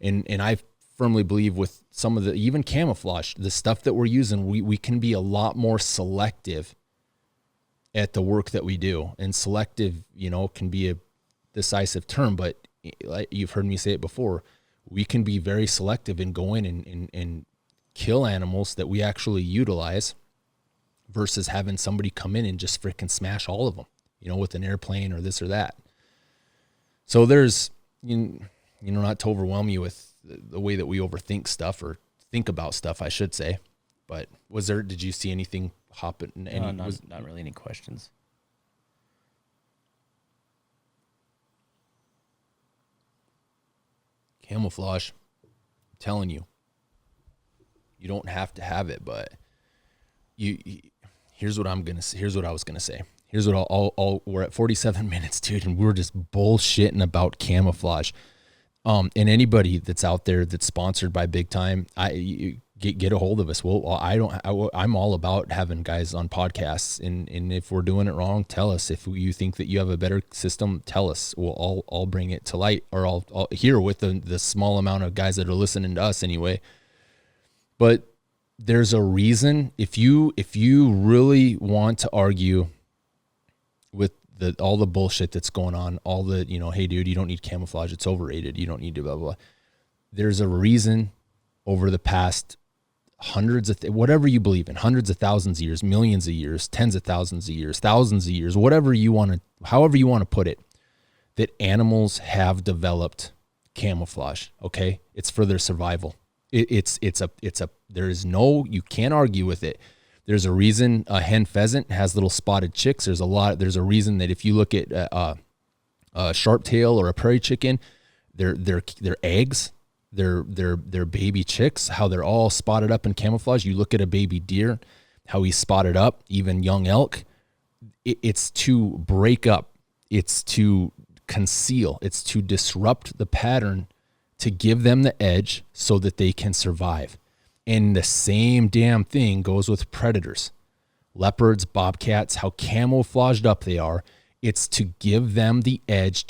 And I firmly believe with some of the, even camouflage, the stuff that we're using, we can be a lot more selective at the work that we do. And selective, can be a decisive term, but like you've heard me say it before, we can be very selective in going and kill animals that we actually utilize versus having somebody come in and just freaking smash all of them, with an airplane or this or that. So there's, not to overwhelm you with the way that we overthink stuff, or think about stuff, I should say. But did you see anything hopping? Not really any questions. Camouflage, I'm telling you, you don't have to have it, but here's what I was going to say. Here's what we're at 47 minutes, dude, and we're just bullshitting about camouflage. And anybody that's out there that's sponsored by Big Time, get a hold of us. I'm all about having guys on podcasts, and if we're doing it wrong, tell us. If you think that you have a better system, tell us. I'll bring it to light, or I'll hear with the small amount of guys that are listening to us anyway. But there's a reason. If you really want to argue with all the bullshit that's going on, all the, hey dude, you don't need camouflage, it's overrated, you don't need to blah, blah, blah. There's a reason over the past whatever you believe in, hundreds of thousands of years, millions of years, tens of thousands of years, thousands of years, however you want to put it, that animals have developed camouflage. Okay. It's for their survival. You can't argue with it. There's a reason a hen pheasant has little spotted chicks. There's a reason that if you look at a sharp-tail or a prairie chicken, their eggs, their baby chicks, how they're all spotted up in camouflage. You look at a baby deer, how he's spotted up, even young elk. It's to break up. It's to conceal. It's to disrupt the pattern, to give them the edge so that they can survive. And the same damn thing goes with predators, leopards, bobcats, how camouflaged up they are. It's to give them the edge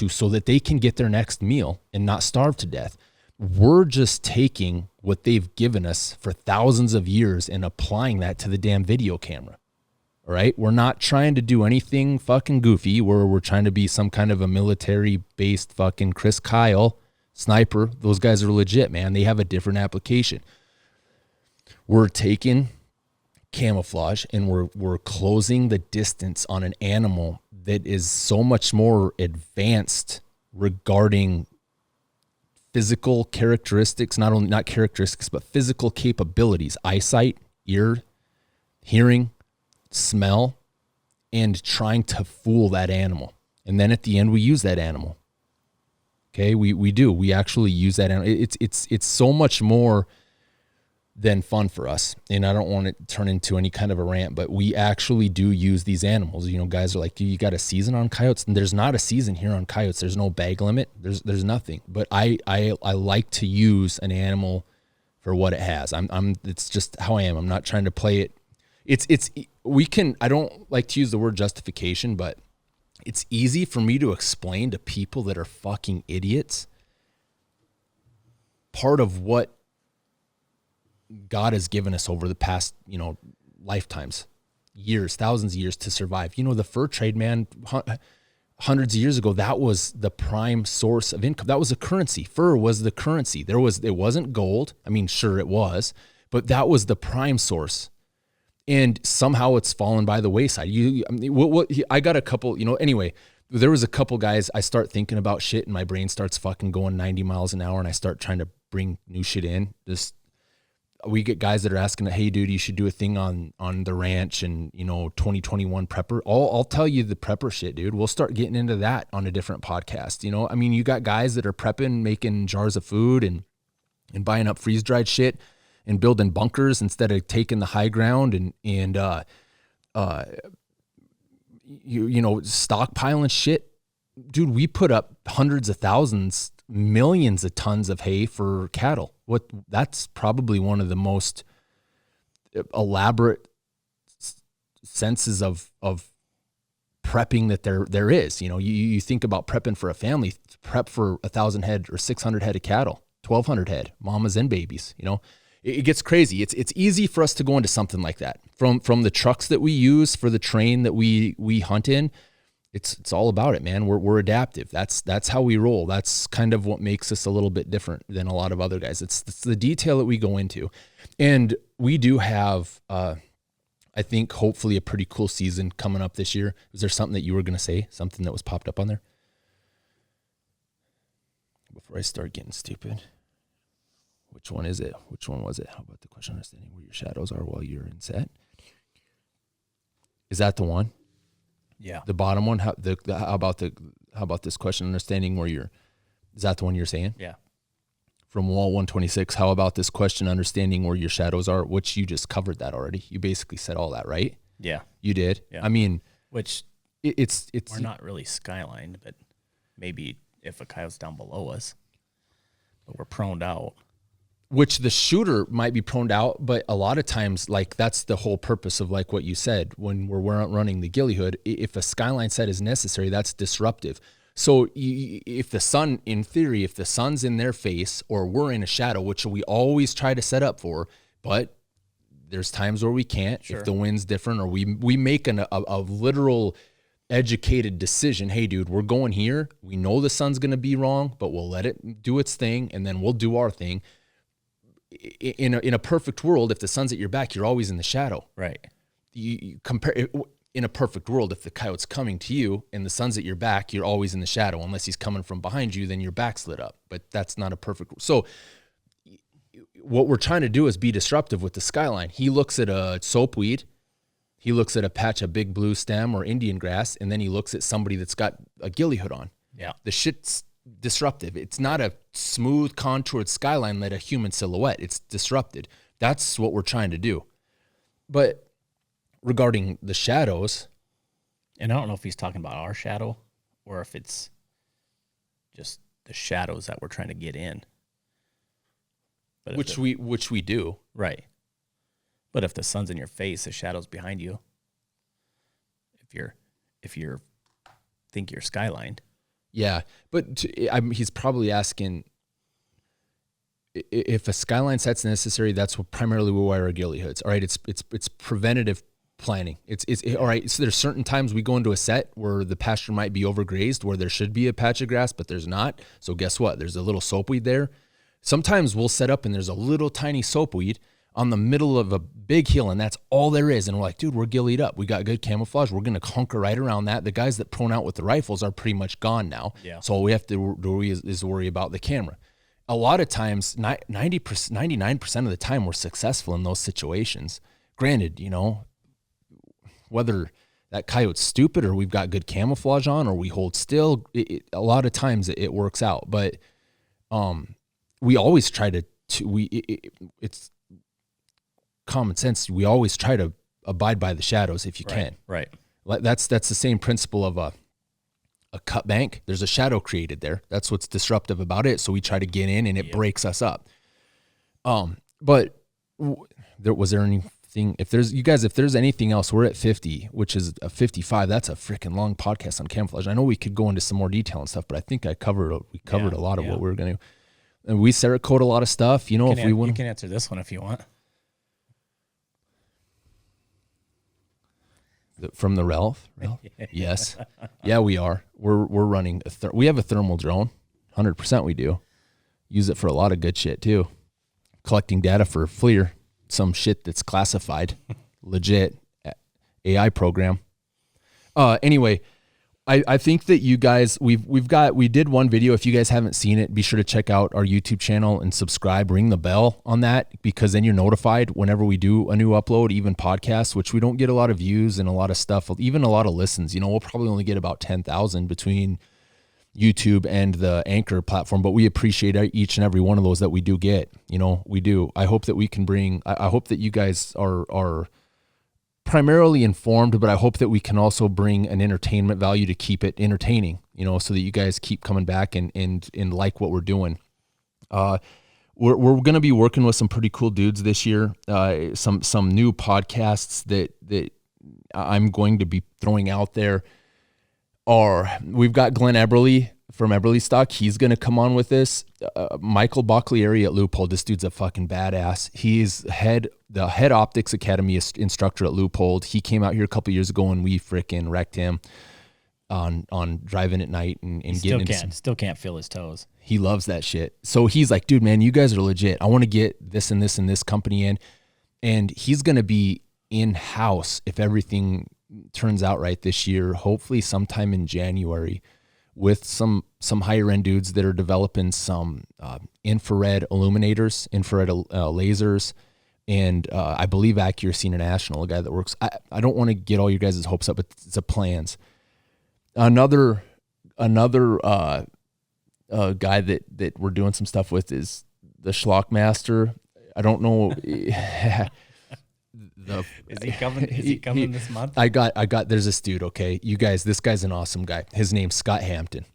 so that they can get their next meal and not starve to death. We're just taking what they've given us for thousands of years and applying that to the damn video camera. All right. We're not trying to do anything fucking goofy where we're trying to be some kind of a military based fucking Chris Kyle sniper. Those guys are legit, man. They have a different application. We're taking camouflage, and we're closing the distance on an animal that is so much more advanced regarding physical characteristics, not characteristics, but physical capabilities, eyesight, ear, hearing, smell, and trying to fool that animal. And then at the end, we use that animal. Okay, we do. We actually use that animal. It's so much more than fun for us. And I don't want it to turn into any kind of a rant, but we actually do use these animals. You know, guys are like, you got a season on coyotes? And there's not a season here on coyotes. There's no bag limit. There's nothing. But I like to use an animal for what it has. It's just how I am. I'm not trying to play it. I don't like to use the word justification, but it's easy for me to explain to people that are fucking idiots part of what God has given us over the past, lifetimes, years, thousands of years to survive. The fur trade, man, hundreds of years ago, that was the prime source of income. That was a currency. Fur was the currency. It wasn't gold. I mean, sure it was, but that was the prime source. And somehow it's fallen by the wayside. I got a couple, anyway, there was a couple guys, I start thinking about shit and my brain starts fucking going 90 miles an hour and I start trying to bring new shit in. We get guys that are asking, hey dude, you should do a thing on the ranch and 2021 prepper. I'll tell you the prepper shit, dude. We'll start getting into that on a different podcast. I mean, you got guys that are prepping, making jars of food and buying up freeze dried shit and building bunkers instead of taking the high ground and stockpiling shit. Dude, we put up hundreds of thousands, millions of tons of hay for cattle. That's probably one of the most elaborate senses of prepping that there is. You think about prepping for a family, prep for 1,000 head or 600 head of cattle, 1,200 head, mamas and babies. It gets crazy. It's easy for us to go into something like that. From the trucks that we use for the terrain that we hunt in, it's all about it, man. We're adaptive. That's how we roll. That's kind of what makes us a little bit different than a lot of other guys. It's the detail that we go into. And we do have, I think, hopefully a pretty cool season coming up this year. Was there something that you were going to say? Something that was popped up on there? Before I start getting stupid. Which one is it? Which one was it? How about the question understanding where your shadows are while you're in set? Is that the one? Yeah. The bottom one? How about this question understanding where is that the one you're saying? Yeah. From wall 126, how about this question understanding where your shadows are, which you just covered that already. You basically said all that, right? Yeah. You did? Yeah. I mean, which it's we're not really skylined, but maybe if a coyote's down below us, but we're proned out. Which the shooter might be proned out, but a lot of times, like, that's the whole purpose of, like, what you said when we're running the ghillie hood. If a skyline set is necessary, that's disruptive. So if the sun, in theory, if the sun's in their face or we're in a shadow, which we always try to set up for, but there's times where we can't. Sure. If the wind's different or we make a literal educated decision. Hey, dude, we're going here. We know the sun's going to be wrong, but we'll let it do its thing, and then we'll do our thing. In a perfect world, if the sun's at your back, you're always in the shadow. Right. You compare in a perfect world, if the coyote's coming to you and the sun's at your back, you're always in the shadow. Unless he's coming from behind you, then your back's lit up. But that's not a perfect. So what we're trying to do is be disruptive with the skyline. He looks at a soapweed, he looks at a patch of big blue stem or Indian grass, and then he looks at somebody that's got a ghillie hood on. Yeah. The shit's disruptive. It's not a smooth contoured skyline like a human silhouette. It's disrupted. That's what we're trying to do. But regarding the shadows, and I don't know if he's talking about our shadow or if it's just the shadows that we're trying to get in. But which we do. Right. But if the sun's in your face, the shadow's behind you. If you're think you're skylined. Yeah, but he's probably asking if a skyline set's necessary. That's what primarily we wire our ghillie hoods. All right, it's preventative planning. It's all right. So there's certain times we go into a set where the pasture might be overgrazed, where there should be a patch of grass, but there's not. So guess what? There's a little soapweed there. Sometimes we'll set up and there's a little tiny soapweed on the middle of a big hill, and that's all there is. And we're like, dude, we're gillied up. We got good camouflage. We're going to hunker right around that. The guys that prone out with the rifles are pretty much gone now. Yeah. So all we have to do is worry about the camera. A lot of times, 99% of the time, we're successful in those situations. Granted, you know, whether that coyote's stupid or we've got good camouflage on or we hold still, a lot of times it works out. But we always try it's common sense. We always try to abide by the shadows if you can. Right. That's the same principle of a cut bank. There's a shadow created there. That's what's disruptive about it. So we try to get in and it breaks us up. But was there anything, if there's anything else, we're at 50, which is a 55. That's a freaking long podcast on camouflage. I know we could go into some more detail and stuff, but I think we covered a lot of what we were going to. And we Cerakote a lot of stuff, you know, if we want. You can answer this one if you want. From the Ralph? Yes. Yeah, we are. We're running we have a thermal drone. 100% we do. Use it for a lot of good shit too. Collecting data for FLIR, some shit that's classified, legit AI program. Anyway, I think that you guys, we did one video. If you guys haven't seen it, be sure to check out our YouTube channel and subscribe, ring the bell on that, because then you're notified whenever we do a new upload, even podcasts, which we don't get a lot of views and a lot of stuff, even a lot of listens. You know, we'll probably only get about 10,000 between YouTube and the Anchor platform, but we appreciate each and every one of those that we do get. You know, we do. I hope that we can bring, I hope that you guys are primarily informed, but I hope that we can also bring an entertainment value to keep it entertaining, you know, so that you guys keep coming back and like what we're doing. We're going to be working with some pretty cool dudes this year. Some new podcasts that I'm going to be throwing out there we've got Glenn Eberly from Eberly Stock. He's going to come on with this. Michael Boclieri at Loophole. This dude's a fucking badass. He's the head optics academy instructor at Loophole. He came out here a couple years ago and we freaking wrecked him on driving at night and getting still can't feel his toes. He loves that shit. So he's like, dude, man, you guys are legit. I want to get this and this and this company in. And he's going to be in-house if everything turns out right this year, hopefully sometime in January, with some higher end dudes that are developing some infrared illuminators, infrared lasers, and I believe Accuracy International, a guy that works. I don't want to get all your guys' hopes up, but it's a plans. Another guy that we're doing some stuff with is the Schlockmaster. I don't know. Is he coming? Is he coming this month? I got. There's this dude. Okay, you guys. This guy's an awesome guy. His name's Scott Hampton.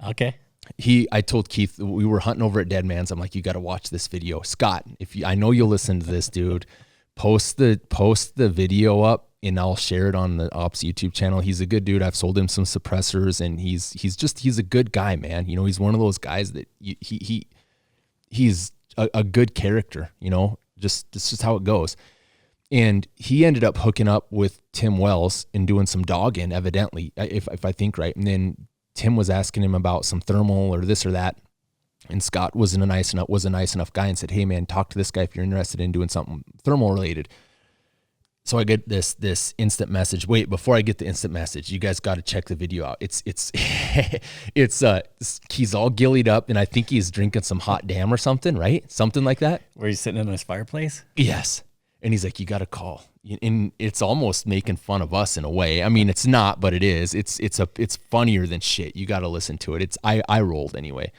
Okay. I told Keith, we were hunting over at Dead Man's. I'm like, you got to watch this video, Scott. I know you'll listen to this, dude. Post the video up, and I'll share it on the Ops YouTube channel. He's a good dude. I've sold him some suppressors, and he's a good guy, man. You know, he's one of those guys that he's a good character. You know, it's just how it goes. And he ended up hooking up with Tim Wells and doing some dogging, evidently, if I think right. And then Tim was asking him about some thermal or this or that. And Scott was a nice enough guy and said, hey, man, talk to this guy if you're interested in doing something thermal related. So I get this instant message. Wait, before I get the instant message, you guys got to check the video out. It's he's all gillied up, and I think he's drinking some hot damn or something, right? Something like that. Where he's sitting in his fireplace? Yes. And he's like, you got to call. And it's almost making fun of us in a way. I mean, it's not, but it is. It's funnier than shit. You got to listen to it. I rolled anyway.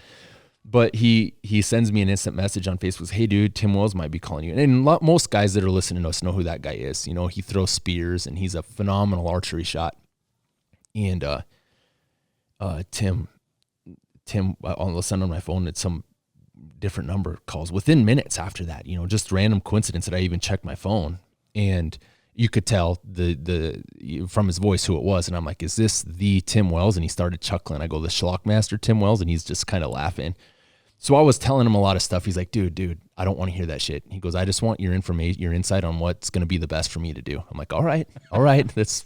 But he sends me an instant message on Facebook. Hey, dude, Tim Wells might be calling you. And most guys that are listening to us know who that guy is. You know, he throws spears and he's a phenomenal archery shot. And Tim, all of a sudden on my phone, it's some different number calls within minutes after that, you know, just random coincidence that I even checked my phone, and you could tell the from his voice who it was. And I'm like, is this the Tim Wells? And he started chuckling. I go, the Schlockmaster Tim Wells. And he's just kind of laughing. So I was telling him a lot of stuff. He's like, dude, I don't want to hear that shit. He goes, I just want your information, your insight on what's going to be the best for me to do. I'm like, all right. That's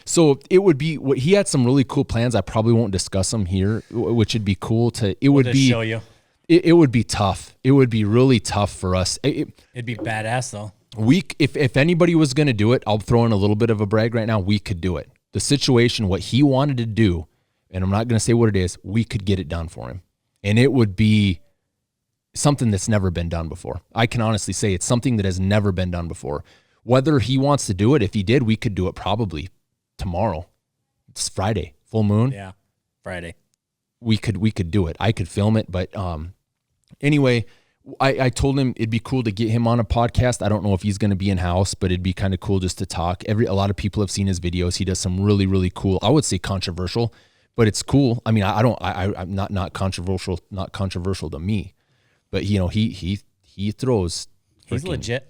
so it would be what he had some really cool plans. I probably won't discuss them here, which would be cool We'll just show you. It would be tough. It would be really tough for us. It'd be badass though. If anybody was going to do it, I'll throw in a little bit of a brag right now. We could do it. The situation, what he wanted to do, and I'm not going to say what it is, we could get it done for him. And it would be something that's never been done before. I can honestly say it's something that has never been done before. Whether he wants to do it, if he did, we could do it probably tomorrow. It's Friday, full moon. Yeah, Friday. We could do it. I could film it, but anyway, I told him it'd be cool to get him on a podcast. I don't know if he's going to be in house, but it'd be kind of cool just to talk. A lot of people have seen his videos. He does some really, really cool, I would say controversial, but it's cool. I mean, I'm not controversial to me, but you know, he throws. He's legit.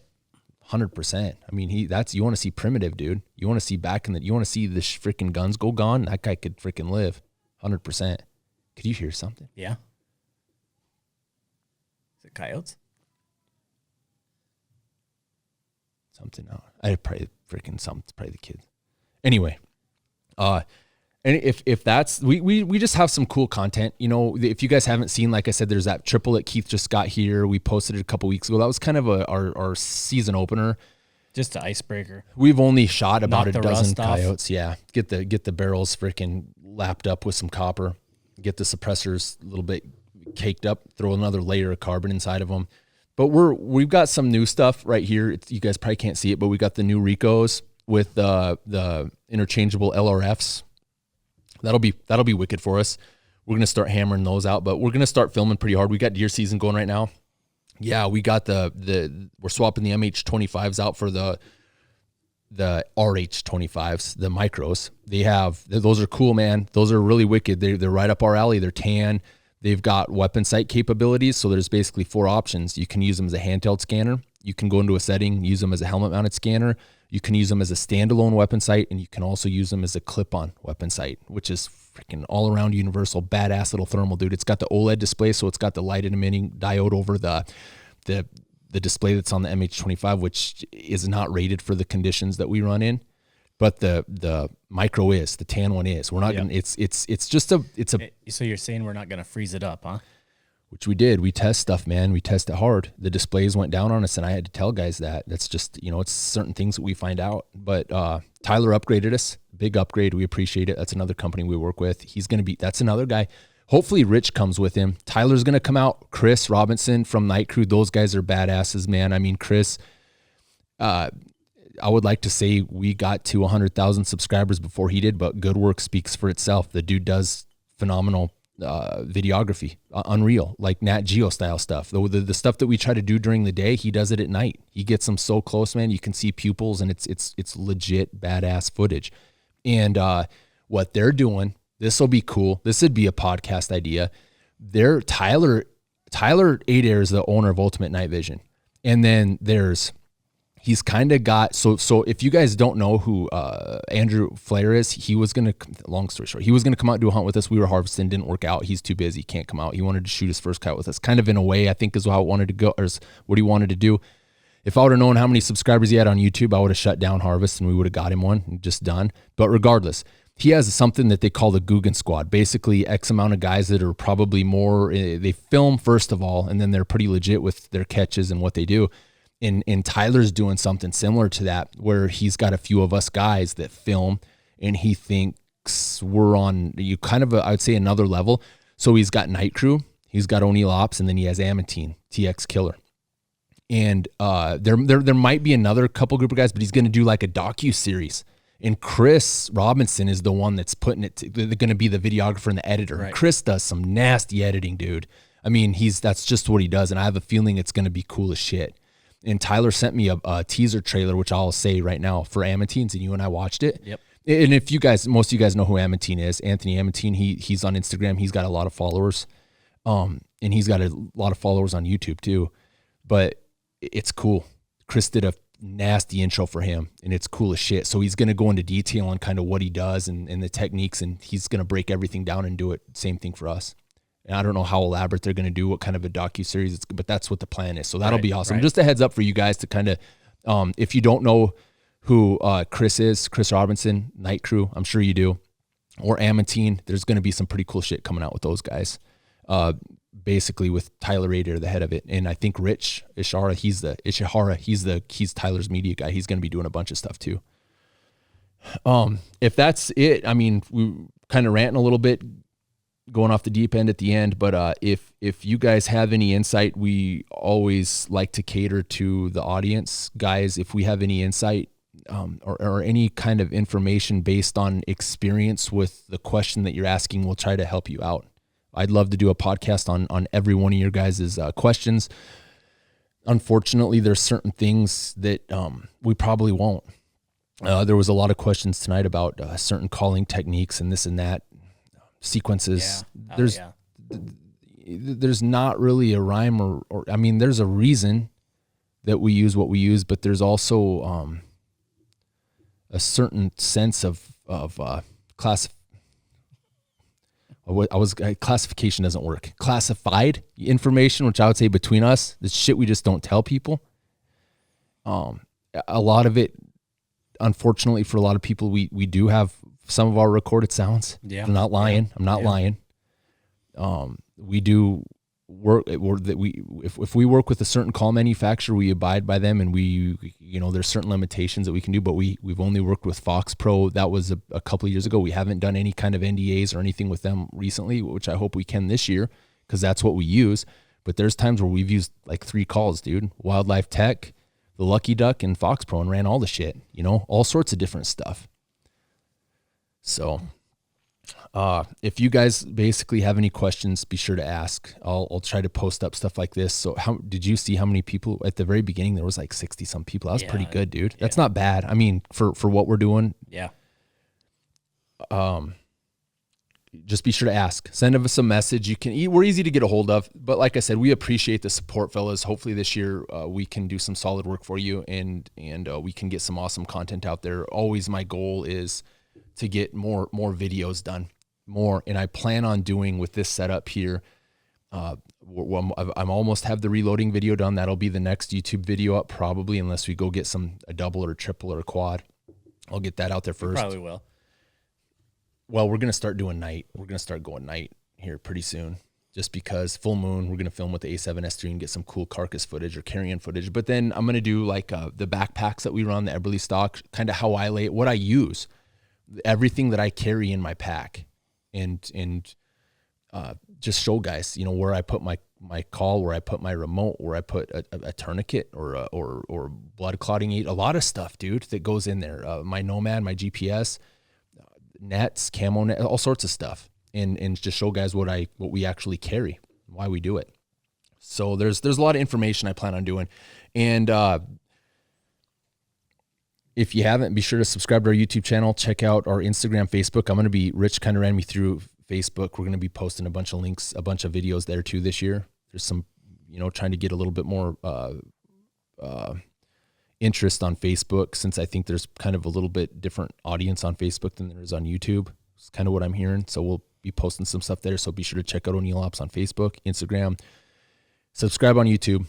100%. I mean, you want to see primitive, dude. You want to see you want to see the freaking guns go gone. That guy could freaking live. 100%. Could you hear something? Yeah. Is it coyotes? Something. I probably freaking something. It's probably the kids. Anyway, and if that's we just have some cool content. You know, if you guys haven't seen, like I said, there's that triple that Keith just got here. We posted it a couple weeks ago. That was kind of our season opener. Just an icebreaker. We've only shot about a Knock the dozen rust off. coyotes. Yeah, get the barrels freaking lapped up with some copper. Get the suppressors a little bit caked up. Throw another layer of carbon inside of them. But we've got some new stuff right here. You guys probably can't see it, but we got the new Ricos with the interchangeable LRFs. That'll be wicked for us. We're gonna start hammering those out, but we're gonna start filming pretty hard. We got deer season going right now. Yeah, we got we're swapping the MH25s out for the RH25s, the micros. Those are cool, man. Those are really wicked. They're right up our alley. They're tan. They've got weapon sight capabilities. So there's basically 4 options. You can use them as a handheld scanner. You can go into a setting, use them as a helmet mounted scanner. You can use them as a standalone weapon sight, and you can also use them as a clip-on weapon sight, which is freaking all-around universal, badass little thermal, dude. It's got the OLED display, so it's got the light emitting diode over the display that's on the MH25, which is not rated for the conditions that we run in, but the micro is, the tan one is. We're not gonna. It's just a. So you're saying we're not gonna freeze it up, huh? Which we did. We test stuff, man. We test it hard. The displays went down on us, and I had to tell guys that. That's just, it's certain things that we find out. But Tyler upgraded us. Big upgrade. We appreciate it. That's another company we work with. That's another guy. Hopefully Rich comes with him. Tyler's going to come out. Chris Robinson from Night Crew. Those guys are badasses, man. I mean, Chris, I would like to say we got to 100,000 subscribers before he did, but good work speaks for itself. The dude does phenomenal videography, unreal, like Nat Geo style stuff. The stuff that we try to do during the day, he does it at night. He gets them so close, man. You can see pupils, and it's legit badass footage. And what they're doing, this will be cool. This would be a podcast idea. Tyler 8air is the owner of Ultimate Night Vision, and then he's kind of got, so if you guys don't know who Andrew Flair is, long story short, he was going to come out and do a hunt with us. We were harvesting, didn't work out. He's too busy, can't come out. He wanted to shoot his first coyote with us, kind of in a way, I think is how it wanted to go, or is what he wanted to do. If I would have known how many subscribers he had on YouTube, I would have shut down Harvest and we would have got him one and just done. But regardless, he has something that they call the Guggen Squad. Basically, X amount of guys that are probably more, they film first of all, and then they're pretty legit with their catches and what they do. And Tyler's doing something similar to that, where he's got a few of us guys that film, and he thinks we're on I would say another level. So he's got Night Crew, he's got O'Neill Ops, and then he has Amantine, TX Killer. And there might be another couple group of guys, but he's going to do like a docu-series. And Chris Robinson is the one that's putting it, they're going to be the videographer and the editor. Right. Chris does some nasty editing, dude. I mean, that's just what he does, and I have a feeling it's going to be cool as shit. And Tyler sent me a teaser trailer, which I'll say right now, for Amantines, and you and I watched it. Yep. And if most of you guys know who Amantine is, Anthony Amantine, he's on Instagram. He's got a lot of followers. And he's got a lot of followers on YouTube too. But it's cool. Chris did a nasty intro for him, and it's cool as shit. So he's going to go into detail on kind of what he does and the techniques, and he's going to break everything down and do it. Same thing for us. And I don't know how elaborate they're going to do, what kind of a docuseries it's, but that's what the plan is. So that'll be awesome. Right. Just a heads up for you guys to kind of, if you don't know who Chris is, Chris Robinson, Night Crew, I'm sure you do, or Amantine, there's going to be some pretty cool shit coming out with those guys. basically with Tyler Rader, the head of it. And I think Rich Ishihara, he's Tyler's media guy. He's going to be doing a bunch of stuff too. If that's it, I mean, we kind of ranting a little bit, going off the deep end at the end, but if you guys have any insight, we always like to cater to the audience. Guys, if we have any insight or any kind of information based on experience with the question that you're asking, we'll try to help you out. I'd love to do a podcast on every one of your guys' questions. Unfortunately, there's certain things that we probably won't. There was a lot of questions tonight about certain calling techniques and this and that, sequences. Yeah. There's not really a rhyme or I mean, there's a reason that we use what we use, but there's also a certain sense of classification doesn't work. Classified information, which I would say between us, the shit we just don't tell people. A lot of it, unfortunately for a lot of people, we do have some of our recorded sounds. Yeah. I'm not lying. Yeah. I'm not lying. We do work that if we work with a certain call manufacturer, we abide by them, and there's certain limitations that we can do, but we've only worked with Fox Pro. That was a couple of years ago. We haven't done any kind of NDAs or anything with them recently, which I hope we can this year, because that's what we use. But there's times where we've used like 3 calls, dude. Wildlife Tech, the Lucky Duck, and Fox Pro, and ran all the shit, all sorts of different stuff. So if you guys basically have any questions, be sure to ask. I'll try to post up stuff like this. So did you see how many people at the very beginning? There was like 60 some people. That was pretty good, dude. That's not bad. I mean, for what we're doing. Yeah. Just be sure to ask. Send us a message. We're easy to get a hold of, but like I said, we appreciate the support, fellas. Hopefully this year we can do some solid work for you, and we can get some awesome content out there. Always my goal is to get more videos done. And I plan on doing with this setup here. I'm almost have the reloading video done. That'll be the next YouTube video up, probably, unless we go get a double or a triple or a quad. I'll get that out there first. You probably will. Well, we're gonna start doing night. We're gonna start going night here pretty soon, just because full moon. We're gonna film with the A7S III and get some cool carcass footage or carrion footage. But then I'm gonna do like the backpacks that we run, the Eberly stock, kind of how I lay it, what I use, everything that I carry in my pack. And just show guys, where I put my call, where I put my remote, where I put a tourniquet or blood clotting aid, a lot of stuff, dude, that goes in there. My Nomad, my GPS, nets, camo net, all sorts of stuff, and just show guys what we actually carry, why we do it. So there's a lot of information I plan on doing, and if you haven't, be sure to subscribe to our YouTube channel. Check out our Instagram, Facebook. Rich kind of ran me through Facebook. We're going to be posting a bunch of links, a bunch of videos there too this year. There's some, trying to get a little bit more interest on Facebook, since I think there's kind of a little bit different audience on Facebook than there is on YouTube. It's kind of what I'm hearing. So we'll be posting some stuff there. So be sure to check out O'Neill Ops on Facebook, Instagram, subscribe on YouTube,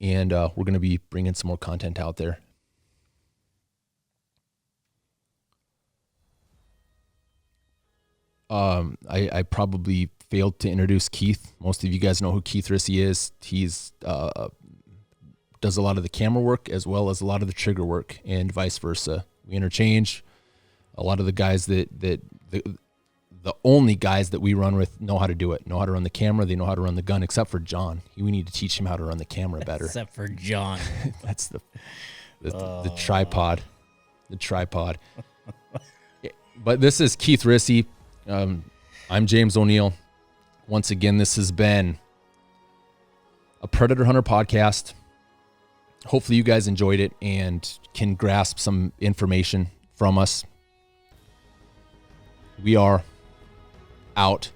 and we're going to be bringing some more content out there. I probably failed to introduce Keith. Most of you guys know who Keith Rissy is. He's does a lot of the camera work as well as a lot of the trigger work, and vice versa. We interchange. A lot of the guys the only guys that we run with know how to do it, know how to run the camera. They know how to run the gun, except for John. We need to teach him how to run the camera better. Except for John. That's the tripod. The tripod. But this is Keith Rissy. I'm James O'Neill. Once again, this has been a Predator Hunter podcast. Hopefully you guys enjoyed it and can grasp some information from us. We are out.